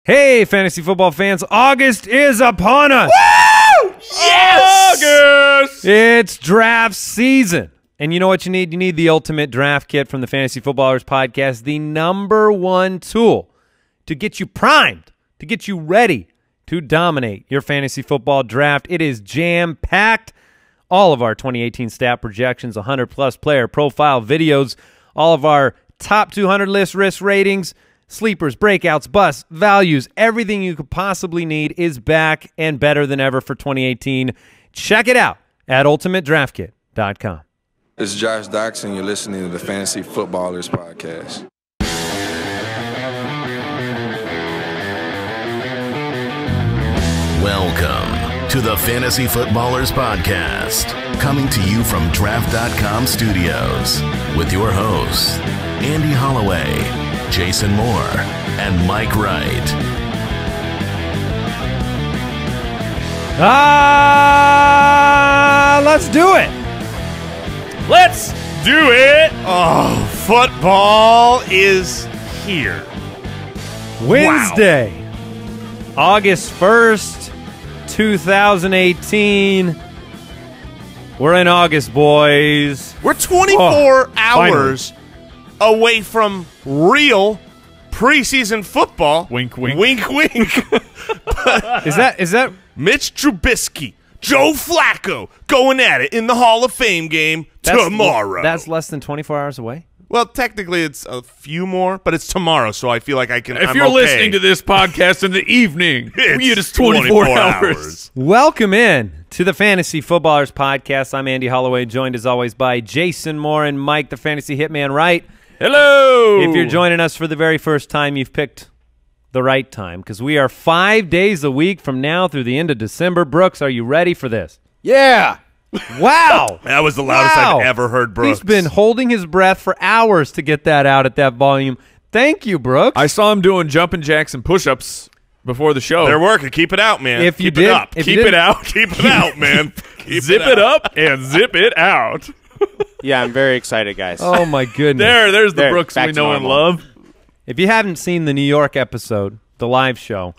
Hey, fantasy football fans, August is upon us. Woo! Yes! August! It's draft season. And you know what you need? You need the ultimate draft kit from the Fantasy Footballers Podcast, the #1 tool to get you primed, to get you ready to dominate your fantasy football draft. It is jam-packed. All of our 2018 stat projections, 100-plus player profile videos, all of our top 200 list risk ratings, sleepers, breakouts, busts, values, everything you could possibly need is back and better than ever for 2018. Check it out at ultimatedraftkit.com. This is Josh Doctson. You're listening to the Fantasy Footballers Podcast. Welcome to the Fantasy Footballers Podcast, coming to you from Draft.com Studios with your hosts, Andy Holloway, Jason Moore, and Mike Wright. Let's do it. Let's do it. Oh, football is here. Wednesday, August 1st, 2018. We're in August, boys. We're 24 hours away from real preseason football. Wink, wink. Wink, wink. Is that Mitch Trubisky, Joe Flacco going at it in the Hall of Fame game tomorrow. That's less than 24 hours away? Well, technically it's a few more, but it's tomorrow, so I feel like I can. If I'm you're okay. listening to this podcast in the evening, it's 24 hours. Welcome in to the Fantasy Footballers Podcast. I'm Andy Holloway, joined as always by Jason Moore and Mike, the Fantasy Hitman Wright. Hello. If you're joining us for the very first time, you've picked the right time because we are 5 days a week from now through the end of December. Brooks, are you ready for this? Yeah. Wow. That was the loudest I've ever heard Brooks. He's been holding his breath for hours to get that out at that volume. Thank you, Brooks. I saw him doing jumping jacks and push-ups before the show. They're working. Keep it out, man. If you Keep did- it up. if you Keep it didn't- out. Keep it out, man. Zip it up and zip it out. Yeah, I'm very excited, guys. Oh, my goodness. There's the There, Brooks back we to know and normal. love. If you haven't seen the New York episode, the live show,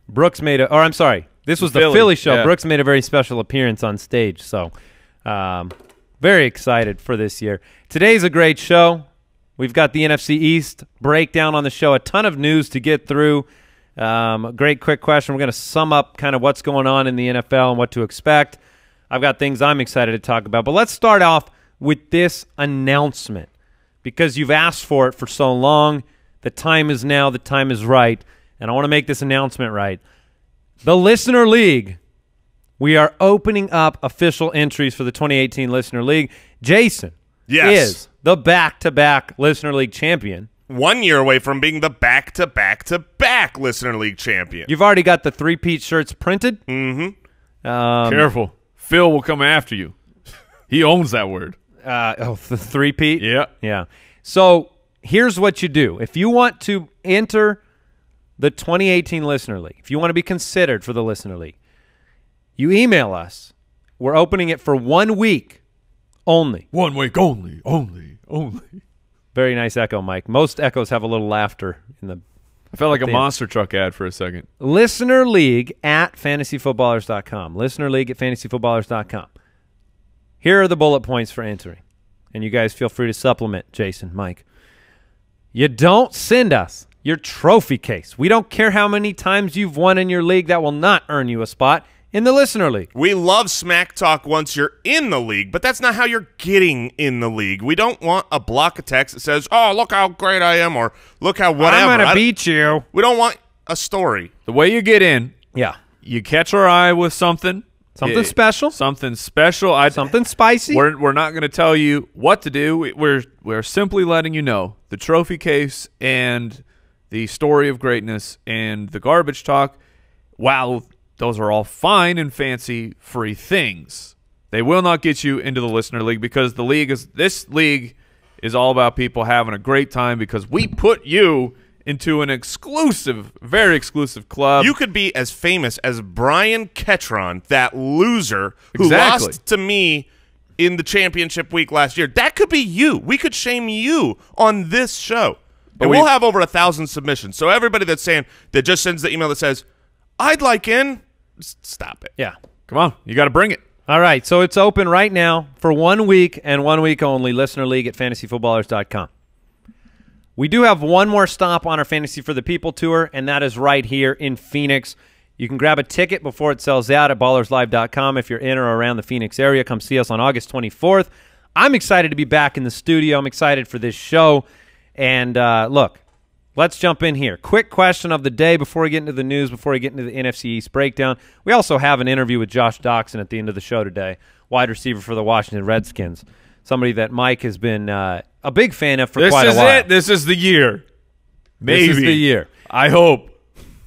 Brooks made a – or I'm sorry, this was the Philly show. yeah. Brooks made a very special appearance on stage, so very excited for this year. Today's a great show. We've got the NFC East breakdown on the show, a ton of news to get through. A great quick question. We're going to sum up kind of what's going on in the NFL and what to expect. I've got things I'm excited to talk about. But let's start off with this announcement because you've asked for it for so long. The time is now. The time is right. And I want to make this announcement right. The Listener League, we are opening up official entries for the 2018 Listener League. Jason is the back-to-back Listener League champion. 1 year away from being the back-to-back-to-back Listener League champion. You've already got the three-peat shirts printed. Mm-hmm. Careful. Phil will come after you. He owns that word. The three-peat? Yeah. Yeah. So here's what you do. If you want to enter the 2018 Listener League, if you want to be considered for the Listener League, you email us. We're opening it for 1 week only. 1 week only. Very nice echo, Mike. Most echoes have a little laughter in the I felt like a Damn. monster truck ad for a second. Listener League at fantasyfootballers.com. Listener League at fantasyfootballers.com. Here are the bullet points for entering. And you guys feel free to supplement, Jason, Mike. You don't send us your trophy case. We don't care how many times you've won in your league. That will not earn you a spot in the Listener League. We love smack talk once you're in the league, but that's not how you're getting in the league. We don't want a block of text that says, oh, look how great I am, or look how whatever. I'm going to beat you. We don't want a story. The way you get in, Yeah. you catch our eye with something. Something special. Something special. Something spicy. We're not going to tell you what to do. We're simply letting you know the trophy case and the story of greatness and the garbage talk. Wow, those are all fine and fancy free things. They will not get you into the Listener League because this league is all about people having a great time because we put you into an exclusive, very exclusive club. You could be as famous as Brian Ketron, that loser who Exactly. lost to me in the championship week last year. That could be you. We could shame you on this show. And we'll have over 1,000 submissions. So everybody that's saying that just sends the email that says, I'd like in, stop it. Yeah. Come on. You got to bring it. All right, so it's open right now for 1 week and 1 week only, Listener League at fantasyfootballers.com. We do have one more stop on our Fantasy for the People tour, and that is right here in Phoenix. You can grab a ticket before it sells out at ballerslive.com if you're in or around the Phoenix area. Come see us on August 24th. I'm excited to be back in the studio. I'm excited for this show. And look, let's jump in here. Quick question of the day before we get into the news, before we get into the NFC East breakdown. We also have an interview with Josh Doctson at the end of the show today, wide receiver for the Washington Redskins, somebody that Mike has been a big fan of for quite a while. This is the year. Maybe. This is the year. I hope.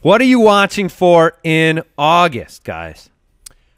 What are you watching for in August, guys?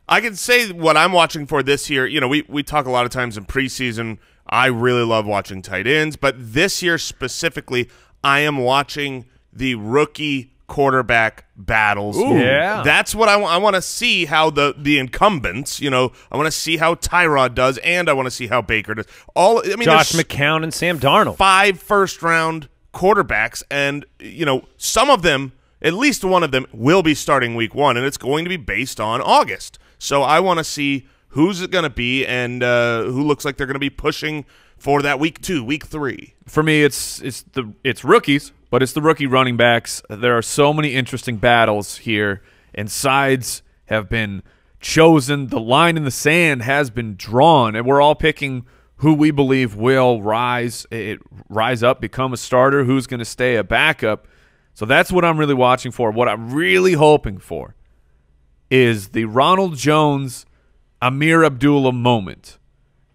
I can say what I'm watching for this year. You know, we talk a lot of times in preseason. I really love watching tight ends, but this year specifically, I am watching the rookie quarterback battles. Ooh, yeah. That's what I want. I want to see how the incumbents, you know, I want to see how Tyrod does, and I want to see how Baker does. Josh McCown and Sam Darnold. 5 first-round quarterbacks, and, you know, some of them, at least one of them, will be starting week 1, and it's going to be based on August. So I want to see who's it going to be and who looks like they're going to be pushing for that week 2, week 3. For me, it's rookies, but it's the rookie running backs. There are so many interesting battles here, and sides have been chosen. The line in the sand has been drawn, and we're all picking who we believe will rise up, become a starter, who's going to stay a backup. So that's what I'm really watching for. What I'm really hoping for is the Ronald Jones, Amir Abdullah moment,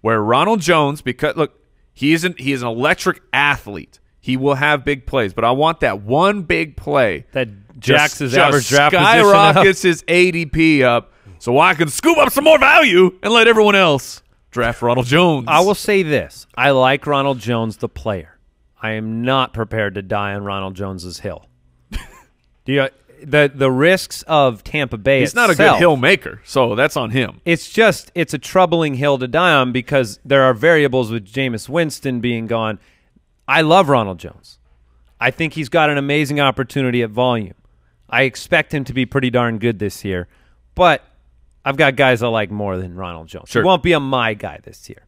where Ronald Jones, because look, he is an electric athlete. He will have big plays, but I want that one big play that jacks his average draft skyrockets his ADP up, so I can scoop up some more value and let everyone else draft Ronald Jones. I will say this: I like Ronald Jones, the player. I am not prepared to die on Ronald Jones's hill. The risks of Tampa Bay. He's not a good hill maker, so that's on him. It's a troubling hill to die on because there are variables with Jameis Winston being gone. I love Ronald Jones. I think he's got an amazing opportunity at volume. I expect him to be pretty darn good this year, but I've got guys I like more than Ronald Jones. Sure. He won't be a my guy this year.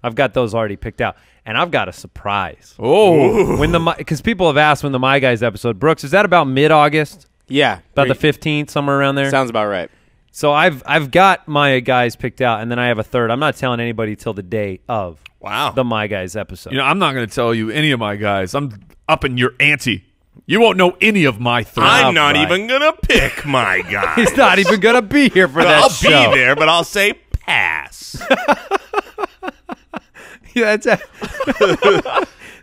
I've got those already picked out, and I've got a surprise. Oh, because people have asked when the My Guys episode. Brooks, is that about mid-August? Yeah. About the 15th, somewhere around there? Sounds about right. So I've got my guys picked out, and then I have a third. I'm not telling anybody till the day of the My Guys episode. You know, I'm not going to tell you any of my guys. I'm upping your ante. You won't know any of my three. I'm not even going to pick my guy. He's not even going to be here for that show. I'll be there, but I'll say pass. Yeah,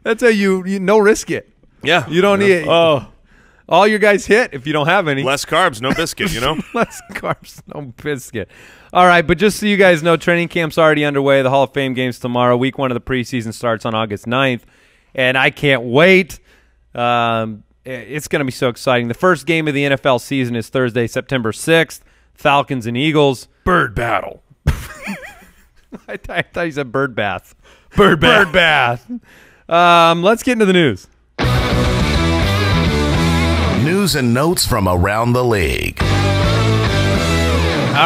that's how you no risk it. Yeah. You don't need all your guys hit if you don't have any. Less carbs, no biscuit, you know? Less carbs, no biscuit. All right, but just so you guys know, training camp's already underway. The Hall of Fame game's tomorrow. Week 1 of the preseason starts on August 9th, and I can't wait. It's going to be so exciting. The first game of the NFL season is Thursday, September 6th. Falcons and Eagles. Bird battle. I thought you said bird bath. Bird bath. Bird bath. Let's get into the news. News and notes from around the league. All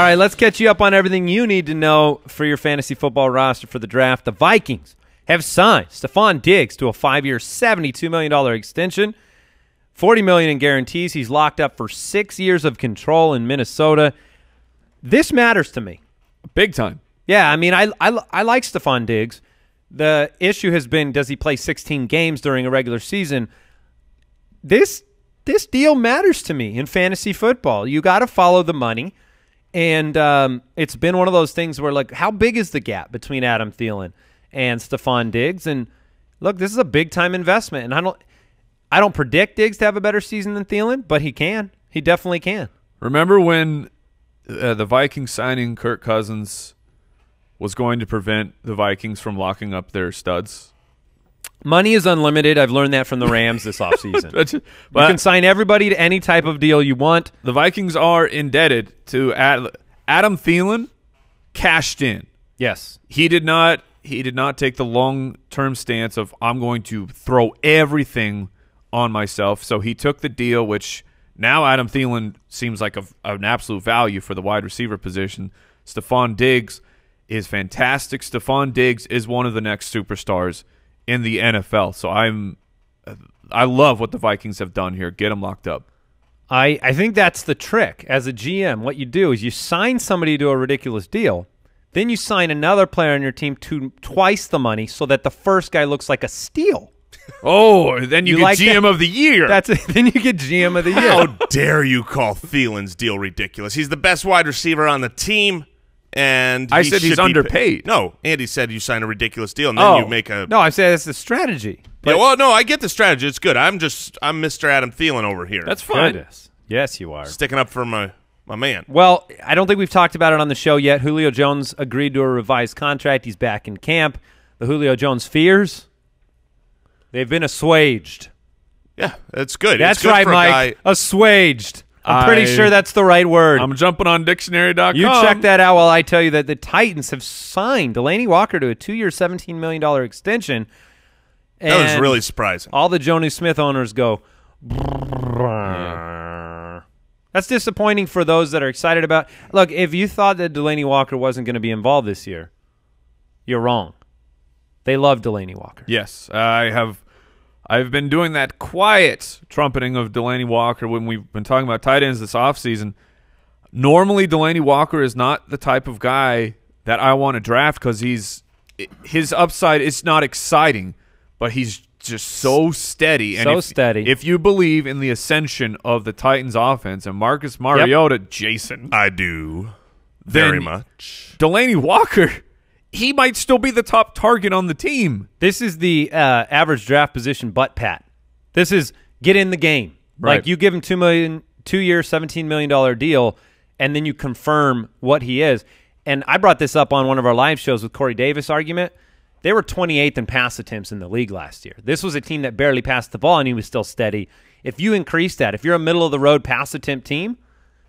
right, let's catch you up on everything you need to know for your fantasy football roster for the draft. The Vikings have signed Stefon Diggs to a 5-year, $72 million extension, $40 million in guarantees. He's locked up for 6 years of control in Minnesota. This matters to me. Big time. Yeah, I mean, I like Stefon Diggs. The issue has been, does he play 16 games during a regular season? This deal matters to me in fantasy football. You got to follow the money. And it's been one of those things where, like, how big is the gap between Adam Thielen and Stefon Diggs? And look, this is a big-time investment. And I don't predict Diggs to have a better season than Thielen, but he can. He definitely can. Remember when the Vikings signing Kirk Cousins was going to prevent the Vikings from locking up their studs? Money is unlimited. I've learned that from the Rams this offseason. You can sign everybody to any type of deal you want. The Vikings are indebted to Adam Thielen. Cashed in. Yes. He he did not take the long-term stance of I'm going to throw everything on myself. So he took the deal, which now Adam Thielen seems like an absolute value for the wide receiver position. Stefon Diggs is fantastic. Stefon Diggs is one of the next superstars in the NFL. So I love what the Vikings have done here. Get him locked up. I think that's the trick. As a GM, what you do is you sign somebody to a ridiculous deal, then you sign another player on your team to twice the money so that the first guy looks like a steal. Oh, then you get like GM that? of the year. Then you get GM of the year. How dare you call Thielen's deal ridiculous? He's the best wide receiver on the team, and I said he's underpaid. No, Andy said you sign a ridiculous deal, and then you make a. No, I said that's the strategy. Yeah, well, no, I get the strategy. It's good. I'm Mr. Adam Thielen over here. That's fine. Goodness. Yes, you are. Sticking up for my man. Well, I don't think we've talked about it on the show yet. Julio Jones agreed to a revised contract. He's back in camp. The Julio Jones fears, they've been assuaged. Yeah, that's good. That's it's good right, for a Mike. guy. Assuaged. I'm pretty sure that's the right word. I'm jumping on dictionary.com. You check that out while I tell you that the Titans have signed Delanie Walker to a 2-year, $17 million extension. That was really surprising. All the Joni Smith owners go, That's disappointing for those that are excited about. Look, if you thought that Delanie Walker wasn't going to be involved this year, you're wrong. They love Delanie Walker. Yes, I've been doing that quiet trumpeting of Delanie Walker when we've been talking about tight ends this offseason. Normally, Delanie Walker is not the type of guy that I want to draft because his upside is not exciting, but he's just so steady. And steady. If you believe in the ascension of the Titans offense and Marcus Mariota, Jason. I do. Very much. Delanie Walker, he might still be the top target on the team. This is the average draft position butt pat. This is get in the game. Right. Like you give him $2-year, $17 million deal, and then you confirm what he is. And I brought this up on one of our live shows with Corey Davis argument. They were 28th in pass attempts in the league last year. This was a team that barely passed the ball, and he was still steady. If you increase that, if you're a middle-of-the-road pass attempt team,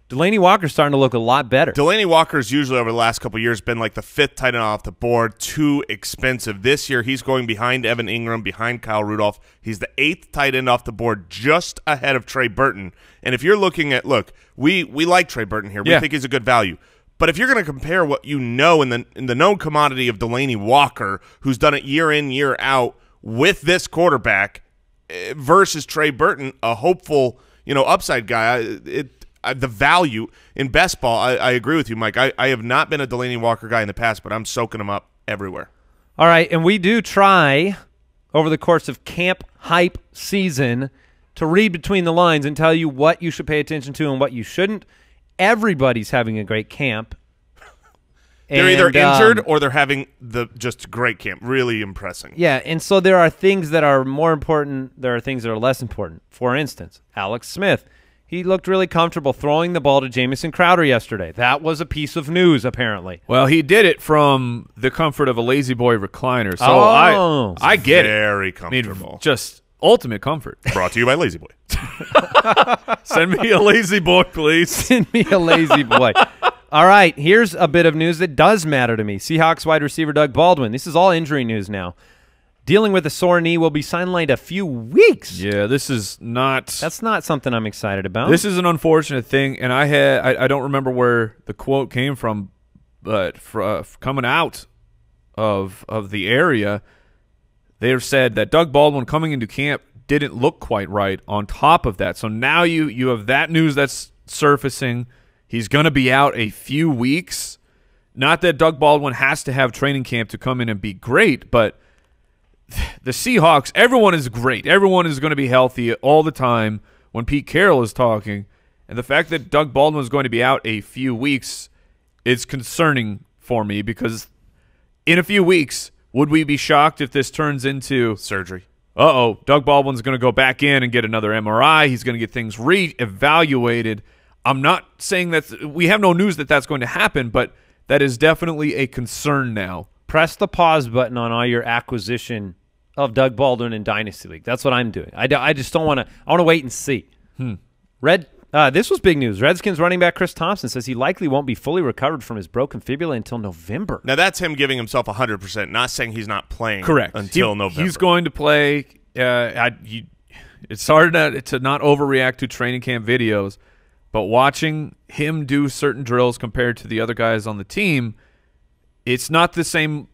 Delanie Walker's starting to look a lot better. Delanie Walker's usually over the last couple of years been like the 5th tight end off the board, too expensive. This year he's going behind Evan Ingram, behind Kyle Rudolph. He's the 8th tight end off the board, just ahead of Trey Burton. And if you're looking at, look, we like Trey Burton here. We think he's a good value. But if you're going to compare what you know in the known commodity of Delanie Walker, who's done it year in, year out with this quarterback, versus Trey Burton, a hopeful, upside guy, the value in best ball, I agree with you, Mike. I have not been a Delanie Walker guy in the past, but I'm soaking him up everywhere. All right, and we do try over the course of camp hype season to read between the lines and tell you what you should pay attention to and what you shouldn't. Everybody's having a great camp. They're either injured or they're having just great camp. Really impressing. Yeah, and so there are things that are more important. There are things that are less important. For instance, Alex Smith. He looked really comfortable throwing the ball to Jamison Crowder yesterday. That was a piece of news, apparently. Well, he did it from the comfort of a Lazy Boy recliner. So I get it. Very comfortable. I mean, just ultimate comfort. Brought to you by Lazy Boy. Send me a Lazy Boy, please. Send me a Lazy Boy. All right, here's a bit of news that does matter to me. Seahawks wide receiver Doug Baldwin. This is all injury news now. Dealing with a sore knee, will be sidelined a few weeks. Yeah, this is not... That's not something I'm excited about. This is an unfortunate thing, and I don't remember where the quote came from, but coming out of the area, they have said that Doug Baldwin coming into camp didn't look quite right on top of that. So now you have that news that's surfacing. He's going to be out a few weeks. Not that Doug Baldwin has to have training camp to come in and be great, but the Seahawks, everyone is great. Everyone is going to be healthy all the time when Pete Carroll is talking. And the fact that Doug Baldwin is going to be out a few weeks is concerning for me because in a few weeks, would we be shocked if this turns into surgery? Doug Baldwin's going to go back in and get another MRI. He's going to get things re-evaluated. I'm not saying that we have no news that that's going to happen, but that is definitely a concern now. Press the pause button on all your acquisition of Doug Baldwin in Dynasty League. That's what I'm doing. I just don't want to – I want to wait and see. This was big news. Redskins running back Chris Thompson says he likely won't be fully recovered from his broken fibula until November. Now, that's him giving himself 100%, not saying he's not playing until November. He's going to play. It's hard to not overreact to training camp videos, but watching him do certain drills compared to the other guys on the team, it's not the same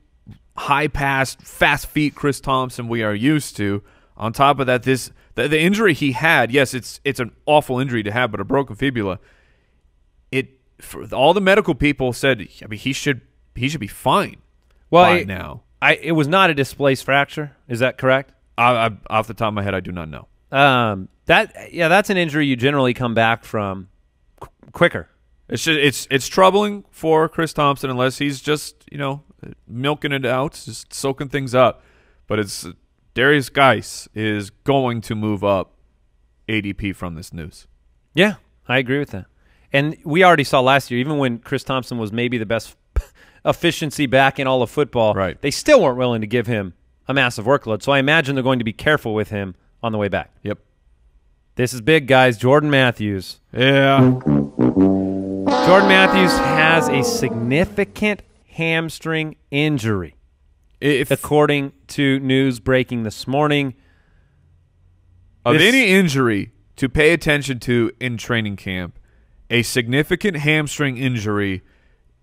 high-pass, fast feet Chris Thompson we are used to. On top of that, the injury he had, yes, it's an awful injury to have, but a broken fibula. For all the medical people said, I mean, he should be fine. By now. It was not a displaced fracture. Is that correct? Off the top of my head, I do not know. That's an injury you generally come back from quicker. It's troubling for Chris Thompson unless he's just milking it out, just soaking things up. But it's Darius Geis is going to move up ADP from this news. Yeah, I agree with that. And we already saw last year, even when Chris Thompson was maybe the best efficiency back in all of football, right, they still weren't willing to give him a massive workload. So I imagine they're going to be careful with him on the way back. Yep. This is big, guys. Jordan Matthews. Yeah. Jordan Matthews has a significant hamstring injury, according to news breaking this morning. Of any injury to pay attention to in training camp, a significant hamstring injury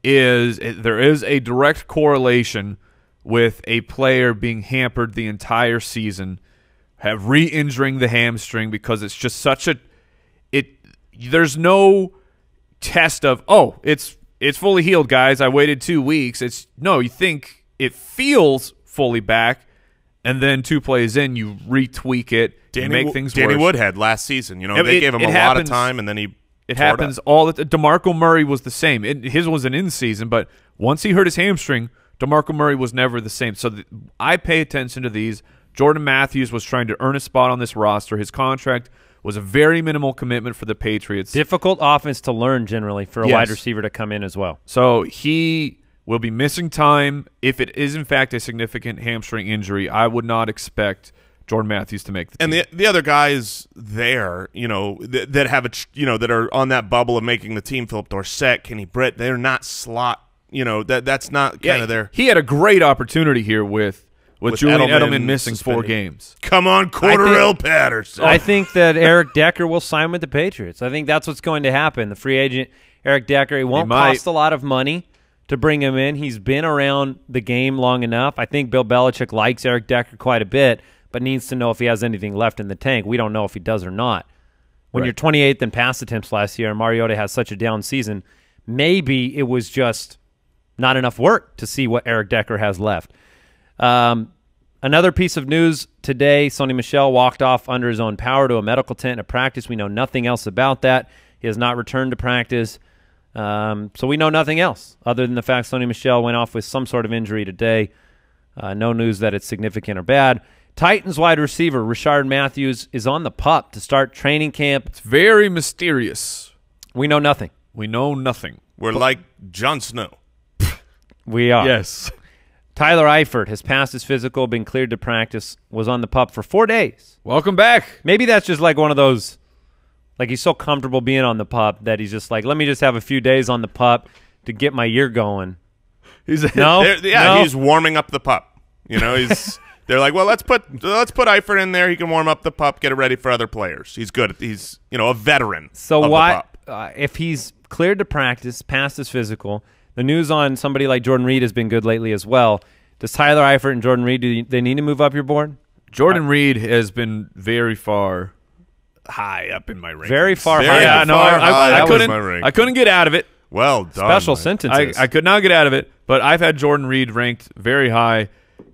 there is a direct correlation with a player being hampered the entire season, have re-injuring the hamstring, because it's just such there's no test of, it's fully healed, guys, I waited 2 weeks. You think it feels fully back, and then 2 plays in, you retweak it, make things worse. Danny Woodhead last season, they gave him a lot of time, and then it happens all the DeMarco Murray was the same. His was an in-season, but once he hurt his hamstring, DeMarco Murray was never the same. So I pay attention to these. Jordan Matthews was trying to earn a spot on this roster. His contract was a very minimal commitment for the Patriots. Difficult offense to learn generally for a wide receiver to come in as well. So he will be missing time. If it is, in fact, a significant hamstring injury, I would not expect Jordan Matthews to make the team. And the other guys there, that have that are on that bubble of making the team, Philip Dorsett, Kenny Britt, they're not slot. That's not kind of their. He had a great opportunity here with Julian Edelman missing suspended 4 games. Come on, Cordarrelle Patterson. I think that Eric Decker will sign with the Patriots. I think that's what's going to happen. The free agent Eric Decker, it won't cost a lot of money to bring him in. He's been around the game long enough. I think Bill Belichick likes Eric Decker quite a bit, but needs to know if he has anything left in the tank. We don't know if he does or not. When you're 28th in pass attempts last year and Mariota has such a down season, maybe it was just not enough work to see what Eric Decker has left. Another piece of news today, Sony Michel walked off under his own power to a medical tent at practice. We know nothing else about that. He has not returned to practice. So we know nothing else other than the fact Sony Michel went off with some sort of injury today. No news that it's significant or bad. Titans wide receiver Rishard Matthews is on the pup to start training camp. It's very mysterious. We know nothing. We know nothing. We're like Jon Snow. We are. Yes. Tyler Eifert has passed his physical, been cleared to practice, was on the pup for 4 days. Welcome back. Maybe that's just like one of those, like he's so comfortable being on the pup that he's just like, let me just have a few days on the pup to get my year going. He's warming up the pup. They're like, well, let's put Eifert in there. He can warm up the pup, get it ready for other players. He's good. He's a veteran. So of why, the pup. If he's cleared to practice, passed his physical, the news on somebody like Jordan Reed has been good lately as well. Does Tyler Eifert and Jordan Reed, do they need to move up your board? Jordan Reed has been very far high up in my rankings. Very far high. Yeah, no, I couldn't get out of it. Well done. Special sentences. I could not get out of it, but I've had Jordan Reed ranked very high,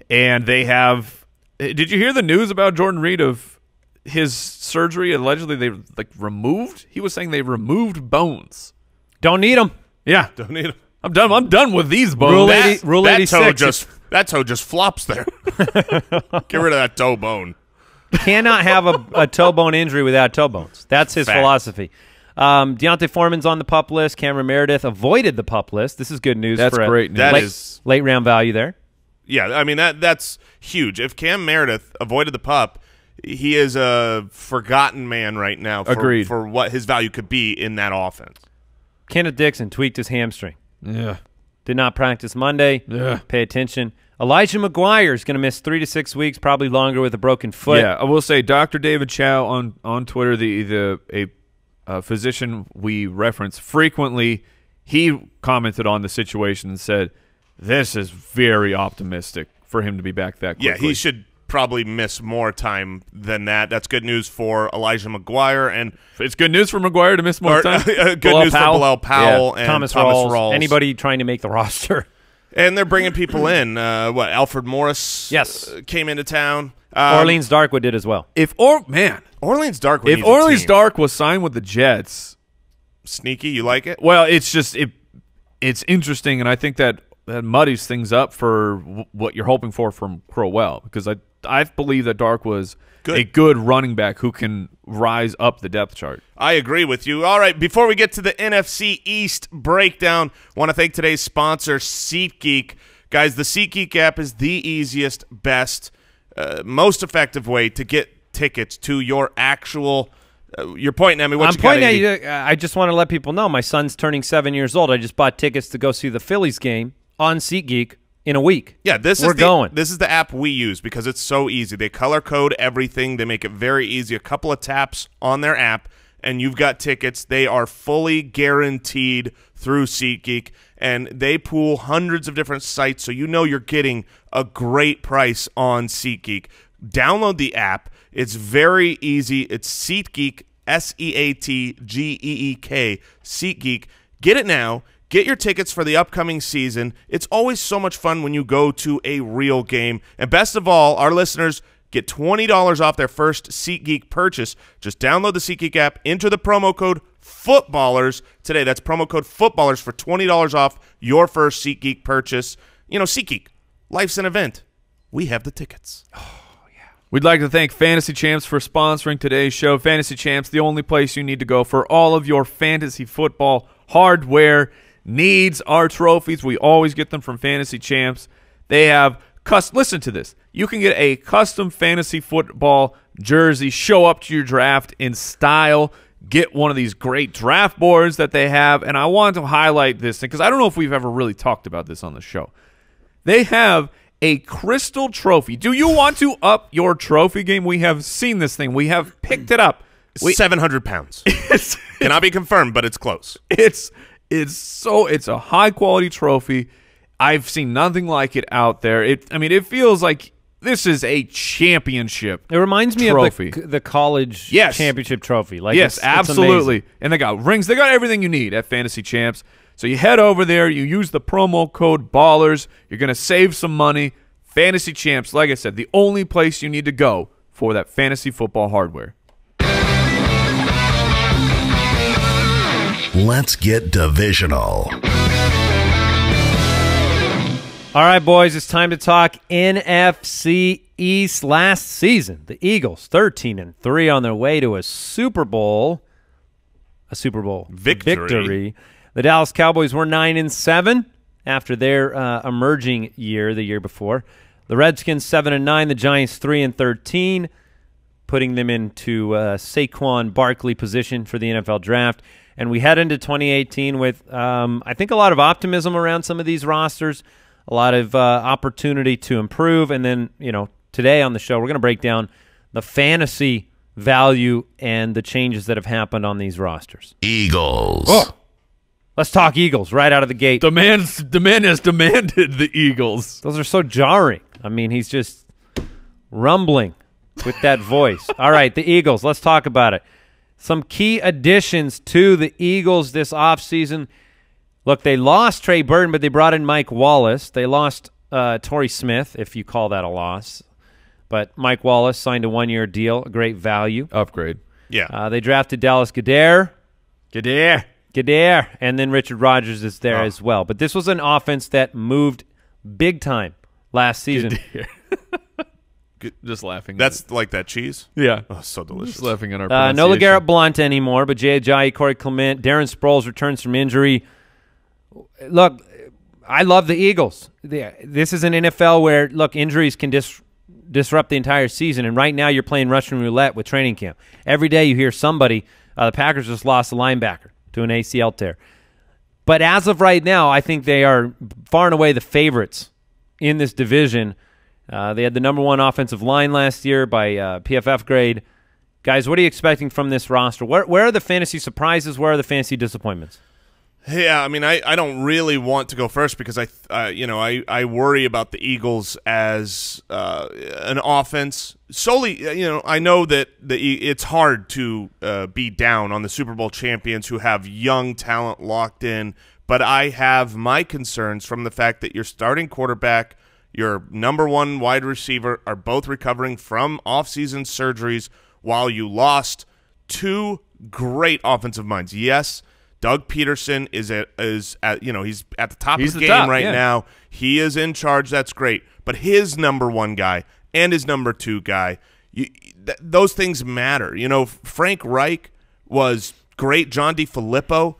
and they have. Did you hear the news about Jordan Reed of his surgery? Allegedly, they removed. He was saying they removed bones. Don't need them. Yeah, don't need them. I'm done with these bones. Rule 86. That toe just flops there. Get rid of that toe bone. Cannot have a toe bone injury without toe bones. That's his philosophy. Deontay Foreman's on the PUP list. Cameron Meredith avoided the PUP list. This is good news. That's great news. That is late round value there. Yeah, I mean that's huge. If Cam Meredith avoided the PUP, he is a forgotten man right now for what his value could be in that offense. Kenneth Dixon tweaked his hamstring. Yeah. Did not practice Monday. Yeah. Pay attention. Elijah McGuire is going to miss 3 to 6 weeks, probably longer with a broken foot. Yeah, I will say Dr. David Chow on Twitter, a physician we reference frequently, he commented on the situation and said, this is very optimistic for him to be back that quickly. Yeah, he should probably miss more time than that. That's good news for Elijah McGuire. And it's good news for McGuire to miss more time. Good news for Bilal Powell and Thomas Rawls. Anybody trying to make the roster. And they're bringing people in. Alfred Morris came into town. Orleans Darkwood did as well. Orleans Darkwood. If Orleans Dark was signed with the Jets, sneaky, you like it? Well, it's just it's interesting, and I think that muddies things up for what you're hoping for from Crowell, because I believe that Dark was a good running back who can rise up the depth chart. I agree with you. All right, before we get to the NFC East breakdown, I want to thank today's sponsor, SeatGeek. Guys, the SeatGeek app is the easiest, best, most effective way to get tickets to your actual you're pointing at me. I'm pointing at you. I just want to let people know my son's turning 7 years old. I just bought tickets to go see the Phillies game on SeatGeek in a week. Yeah, this is the app we use because it's so easy. They color code everything. They make it very easy. A couple of taps on their app, and you've got tickets. They are fully guaranteed through SeatGeek, and they pool hundreds of different sites, so you know you're getting a great price on SeatGeek. Download the app. It's very easy. It's SeatGeek, SeatGeek, SeatGeek. Get it now. Get your tickets for the upcoming season. It's always so much fun when you go to a real game. And best of all, our listeners get $20 off their first SeatGeek purchase. Just download the SeatGeek app, enter the promo code FOOTBALLERS today. That's promo code FOOTBALLERS for $20 off your first SeatGeek purchase. You know, SeatGeek, life's an event. We have the tickets. We'd like to thank Fantasy Champs for sponsoring today's show. Fantasy Champs, the only place you need to go for all of your fantasy football hardware needs. Our trophies, we always get them from Fantasy Champs. They have listen to this. You can get a custom fantasy football jersey, show up to your draft in style, get one of these great draft boards that they have. And I want to highlight this thing because I don't know if we've ever really talked about this on the show. They have a crystal trophy. Do you want to up your trophy game? We have seen this thing. We have picked it up. 700 pounds. Cannot be confirmed, but it's close. It's a high quality trophy. I've seen nothing like it out there. It feels like this is a championship. It reminds me trophy. Of the college championship trophy. Like yes, absolutely. And they got rings. They got everything you need at Fantasy Champs. So you head over there, you use the promo code BALLERS, you're going to save some money. Fantasy Champs, like I said, the only place you need to go for that fantasy football hardware. Let's get divisional. All right, boys, it's time to talk NFC East. Last season, the Eagles, 13-3 on their way to a Super Bowl victory. The Dallas Cowboys were 9-7 after their emerging year the year before. The Redskins 7-9, the Giants 3-13, putting them into Saquon Barkley position for the NFL draft. And we head into 2018 with, I think, a lot of optimism around some of these rosters, a lot of opportunity to improve. And then, today on the show, we're going to break down the fantasy value and the changes that have happened on these rosters. Eagles. Oh. Let's talk Eagles right out of the gate. The man has demanded the Eagles. Those are so jarring. I mean, he's just rumbling with that voice. All right, the Eagles. Let's talk about it. Some key additions to the Eagles this offseason. Look, they lost Trey Burton, but they brought in Mike Wallace. They lost Torrey Smith, if you call that a loss. But Mike Wallace signed a one-year deal, a great value. Upgrade. Yeah. They drafted Dallas Goedert. And then Richard Rodgers is there as well. But this was an offense that moved big time last season. Just laughing. That's like that cheese? Yeah. Oh, so delicious. Just laughing at our pronunciation. No LeGarrette Blount anymore, but Jay Ajayi, Corey Clement, Darren Sproles returns from injury. Look, I love the Eagles. This is an NFL where, look, injuries can disrupt the entire season. And right now you're playing Russian roulette with training camp. Every day you hear somebody, the Packers just lost a linebacker to an ACL tear. But as of right now, I think they are far and away the favorites in this division. They had the #1 offensive line last year by PFF grade. Guys, what are you expecting from this roster? Where are the fantasy surprises? Where are the fantasy disappointments? Yeah, I mean, I don't really want to go first because I worry about the Eagles as an offense. Solely, I know that it's hard to be down on the Super Bowl champions who have young talent locked in, but I have my concerns from the fact that your starting quarterback, your #1 wide receiver are both recovering from offseason surgeries while you lost 2 great offensive minds. Yes, Doug Peterson he's at the top of the game right now. He is in charge. That's great. But his #1 guy and his #2 guy, those things matter. Frank Reich was great. John DeFilippo,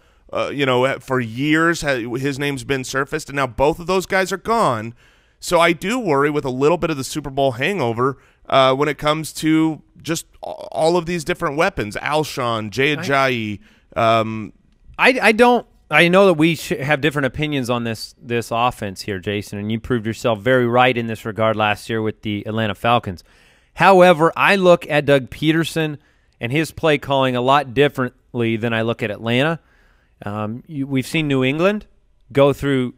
for years his name's been surfaced, and now both of those guys are gone. So I do worry with a little bit of the Super Bowl hangover when it comes to just all of these different weapons. Alshon, Jay Ajayi. I know that we have different opinions on this offense here, Jason, and you proved yourself very right in this regard last year with the Atlanta Falcons. However, I look at Doug Peterson and his play calling a lot differently than I look at Atlanta. We've seen New England go through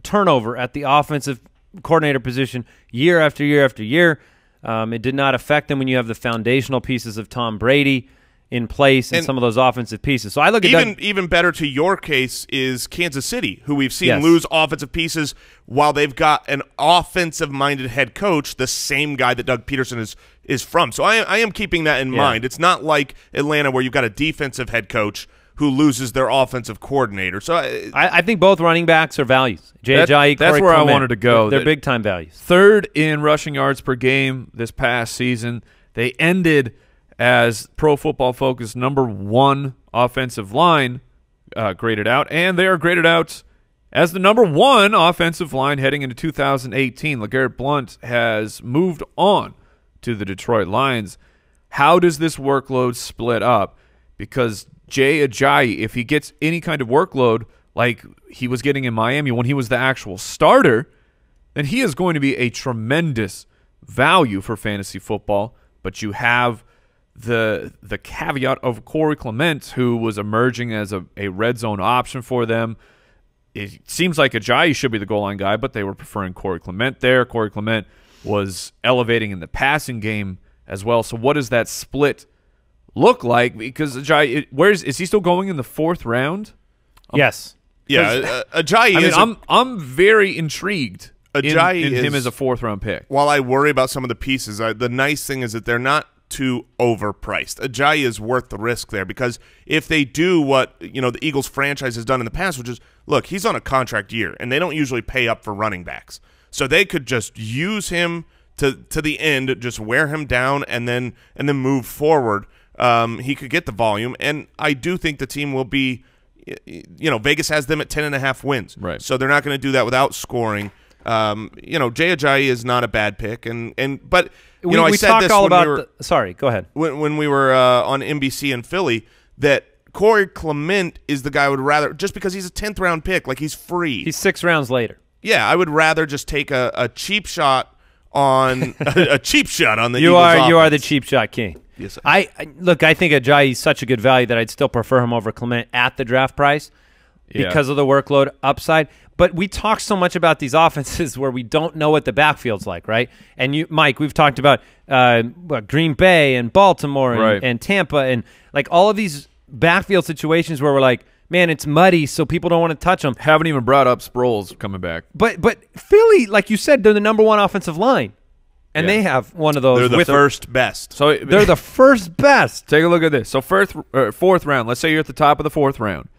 turnover at the offensive coordinator position year after year after year. It did not affect them when you have the foundational pieces of Tom Brady in place and some of those offensive pieces. So I look at even better to your case is Kansas City, who we've seen lose offensive pieces while they've got an offensive-minded head coach, the same guy that Doug Peterson is from. So I am keeping that in mind. It's not like Atlanta where you've got a defensive head coach who loses their offensive coordinator. So I think both running backs are values. That's where Clement, I wanted to go. They're big-time values. 3rd in rushing yards per game this past season. They ended as Pro Football Focus #1 offensive line graded out, and they are graded out as the #1 offensive line heading into 2018. LeGarrette Blount has moved on to the Detroit Lions. How does this workload split up? Because Jay Ajayi, if he gets any kind of workload like he was getting in Miami when he was the actual starter, then he is going to be a tremendous value for fantasy football. But you have the caveat of Corey Clement, who was emerging as a red zone option for them. It seems like Ajayi should be the goal line guy, but they were preferring Corey Clement there. Corey Clement was elevating in the passing game as well. So what does that split look like? Because Ajayi, is he still going in the 4th round? Yes. Yeah, Ajayi I'm very intrigued Ajayi in him as a 4th-round pick. While I worry about some of the pieces, the nice thing is that they're not too overpriced. Ajayi is worth the risk there because if they do what the Eagles franchise has done in the past, which is, look, he's on a contract year, and they don't usually pay up for running backs. So they could just use him to the end, just wear him down, and then move forward. He could get the volume, and I do think the team will be, Vegas has them at 10.5 wins. Right. So they're not going to do that without scoring. Jay Ajayi is not a bad pick, but I we said talked this all when about. we were, sorry, go ahead. When we were on NBC in Philly, that Corey Clement is the guy I would rather, just because he's a 10th round pick, like he's free. He's 6 rounds later. Yeah, I would rather just take a cheap shot on a cheap shot on the you Eagles are offense. You are the cheap shot king. Yes, I think Ajayi is such a good value that I'd still prefer him over Clement at the draft price because of the workload upside. But we talk so much about these offenses where we don't know what the backfield's like, right? And Mike, we've talked about Green Bay and Baltimore and Tampa and like all of these backfield situations where we're like, man, it's muddy, so people don't want to touch them. Haven't even brought up Sproles coming back. But Philly, like you said, they're the #1 offensive line. And they have one of those. They're the first best. So they're the first best. Take a look at this. So 4th round, let's say you're at the top of the 4th round.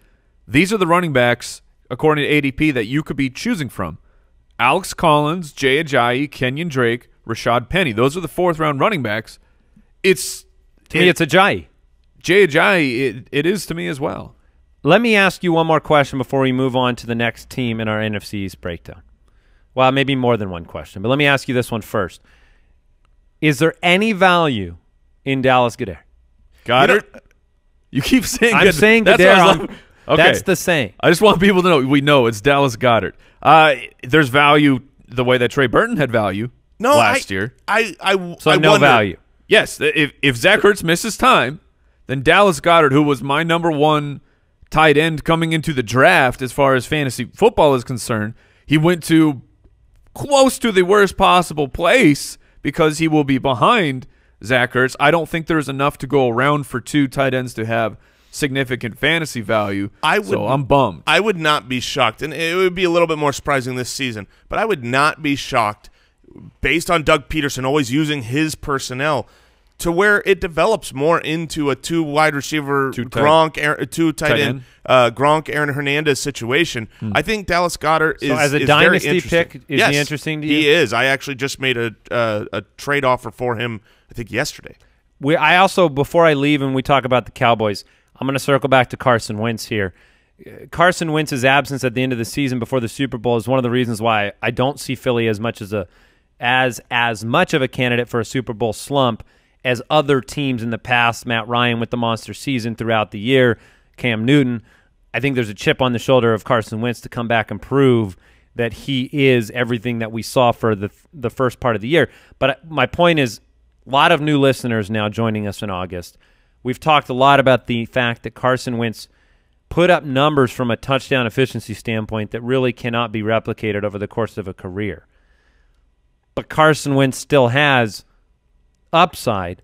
These are the running backs, according to ADP, that you could be choosing from. Alex Collins, Jay Ajayi, Kenyon Drake, Rashad Penny. Those are the 4th-round running backs. To me, it's Ajayi. Jay Ajayi, it is to me as well. Let me ask you one more question before we move on to the next team in our NFC East breakdown. Well, maybe more than one question, but let me ask you this one first. Is there any value in Dallas Goedert? Goddard? You keep saying I'm saying Goedert. Okay. That's the saying. I just want people to know. We know it's Dallas Goedert. There's value the way that Trey Burton had value last year. So no wonder. value. Yes. If Zach Ertz misses time, then Dallas Goedert, who was my number one tight end coming into the draft as far as fantasy football is concerned, he went to close to the worst possible place because he will be behind Zach Ertz. I don't think there's enough to go around for two tight ends to have significant fantasy value. So I'm bummed. I would not be shocked, and it would be a little bit more surprising this season, but I would not be shocked based on Doug Peterson always using his personnel to where it develops more into a two wide receiver two tight end Gronk Aaron Hernandez situation. I think Dallas Goedert is as a is dynasty very interesting. pick. Is he interesting to you? He is. I actually just made a trade offer for him, I think yesterday. I also, before I leave and we talk about the Cowboys, I'm going to circle back to Carson Wentz here. Carson Wentz's absence at the end of the season before the Super Bowl is one of the reasons why I don't see Philly as much as much of a candidate for a Super Bowl slump as other teams in the past. Matt Ryan with the monster season throughout the year, Cam Newton. I think there's a chip on the shoulder of Carson Wentz to come back and prove that he is everything that we saw for the first part of the year. But my point is, a lot of new listeners now joining us in August. We've talked a lot about the fact that Carson Wentz put up numbers from a touchdown efficiency standpoint that really cannot be replicated over the course of a career. But Carson Wentz still has upside.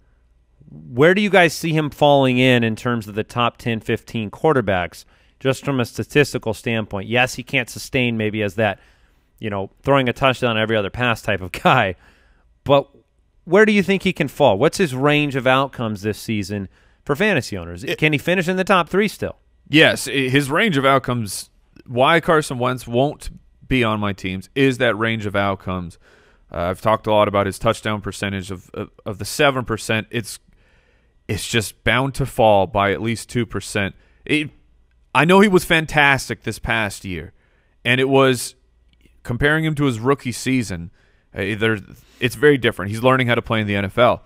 Where do you guys see him falling in terms of the top 10, 15 quarterbacks, just from a statistical standpoint? Yes, he can't sustain maybe as that, throwing a touchdown every other pass type of guy, but where do you think he can fall? What's his range of outcomes this season for fantasy owners? Can he finish in the top 3 still? Yes, his range of outcomes, why Carson Wentz won't be on my teams, is that range of outcomes. I've talked a lot about his touchdown percentage of the 7%. It's just bound to fall by at least 2%. I know he was fantastic this past year, and it was comparing him to his rookie season. It's very different. He's learning how to play in the NFL.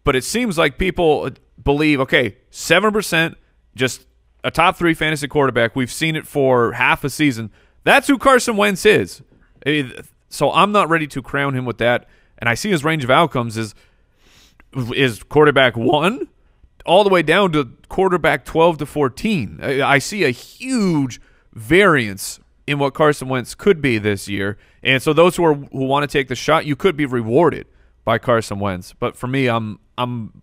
But it seems like people believe, okay, 7%, just a top 3 fantasy quarterback. We've seen it for half a season. That's who Carson Wentz is. So I'm not ready to crown him with that. And I see his range of outcomes is quarterback 1 all the way down to quarterback 12 to 14. I see a huge variance in what Carson Wentz could be this year. And so those who want to take the shot, you could be rewarded by Carson Wentz. But for me, I'm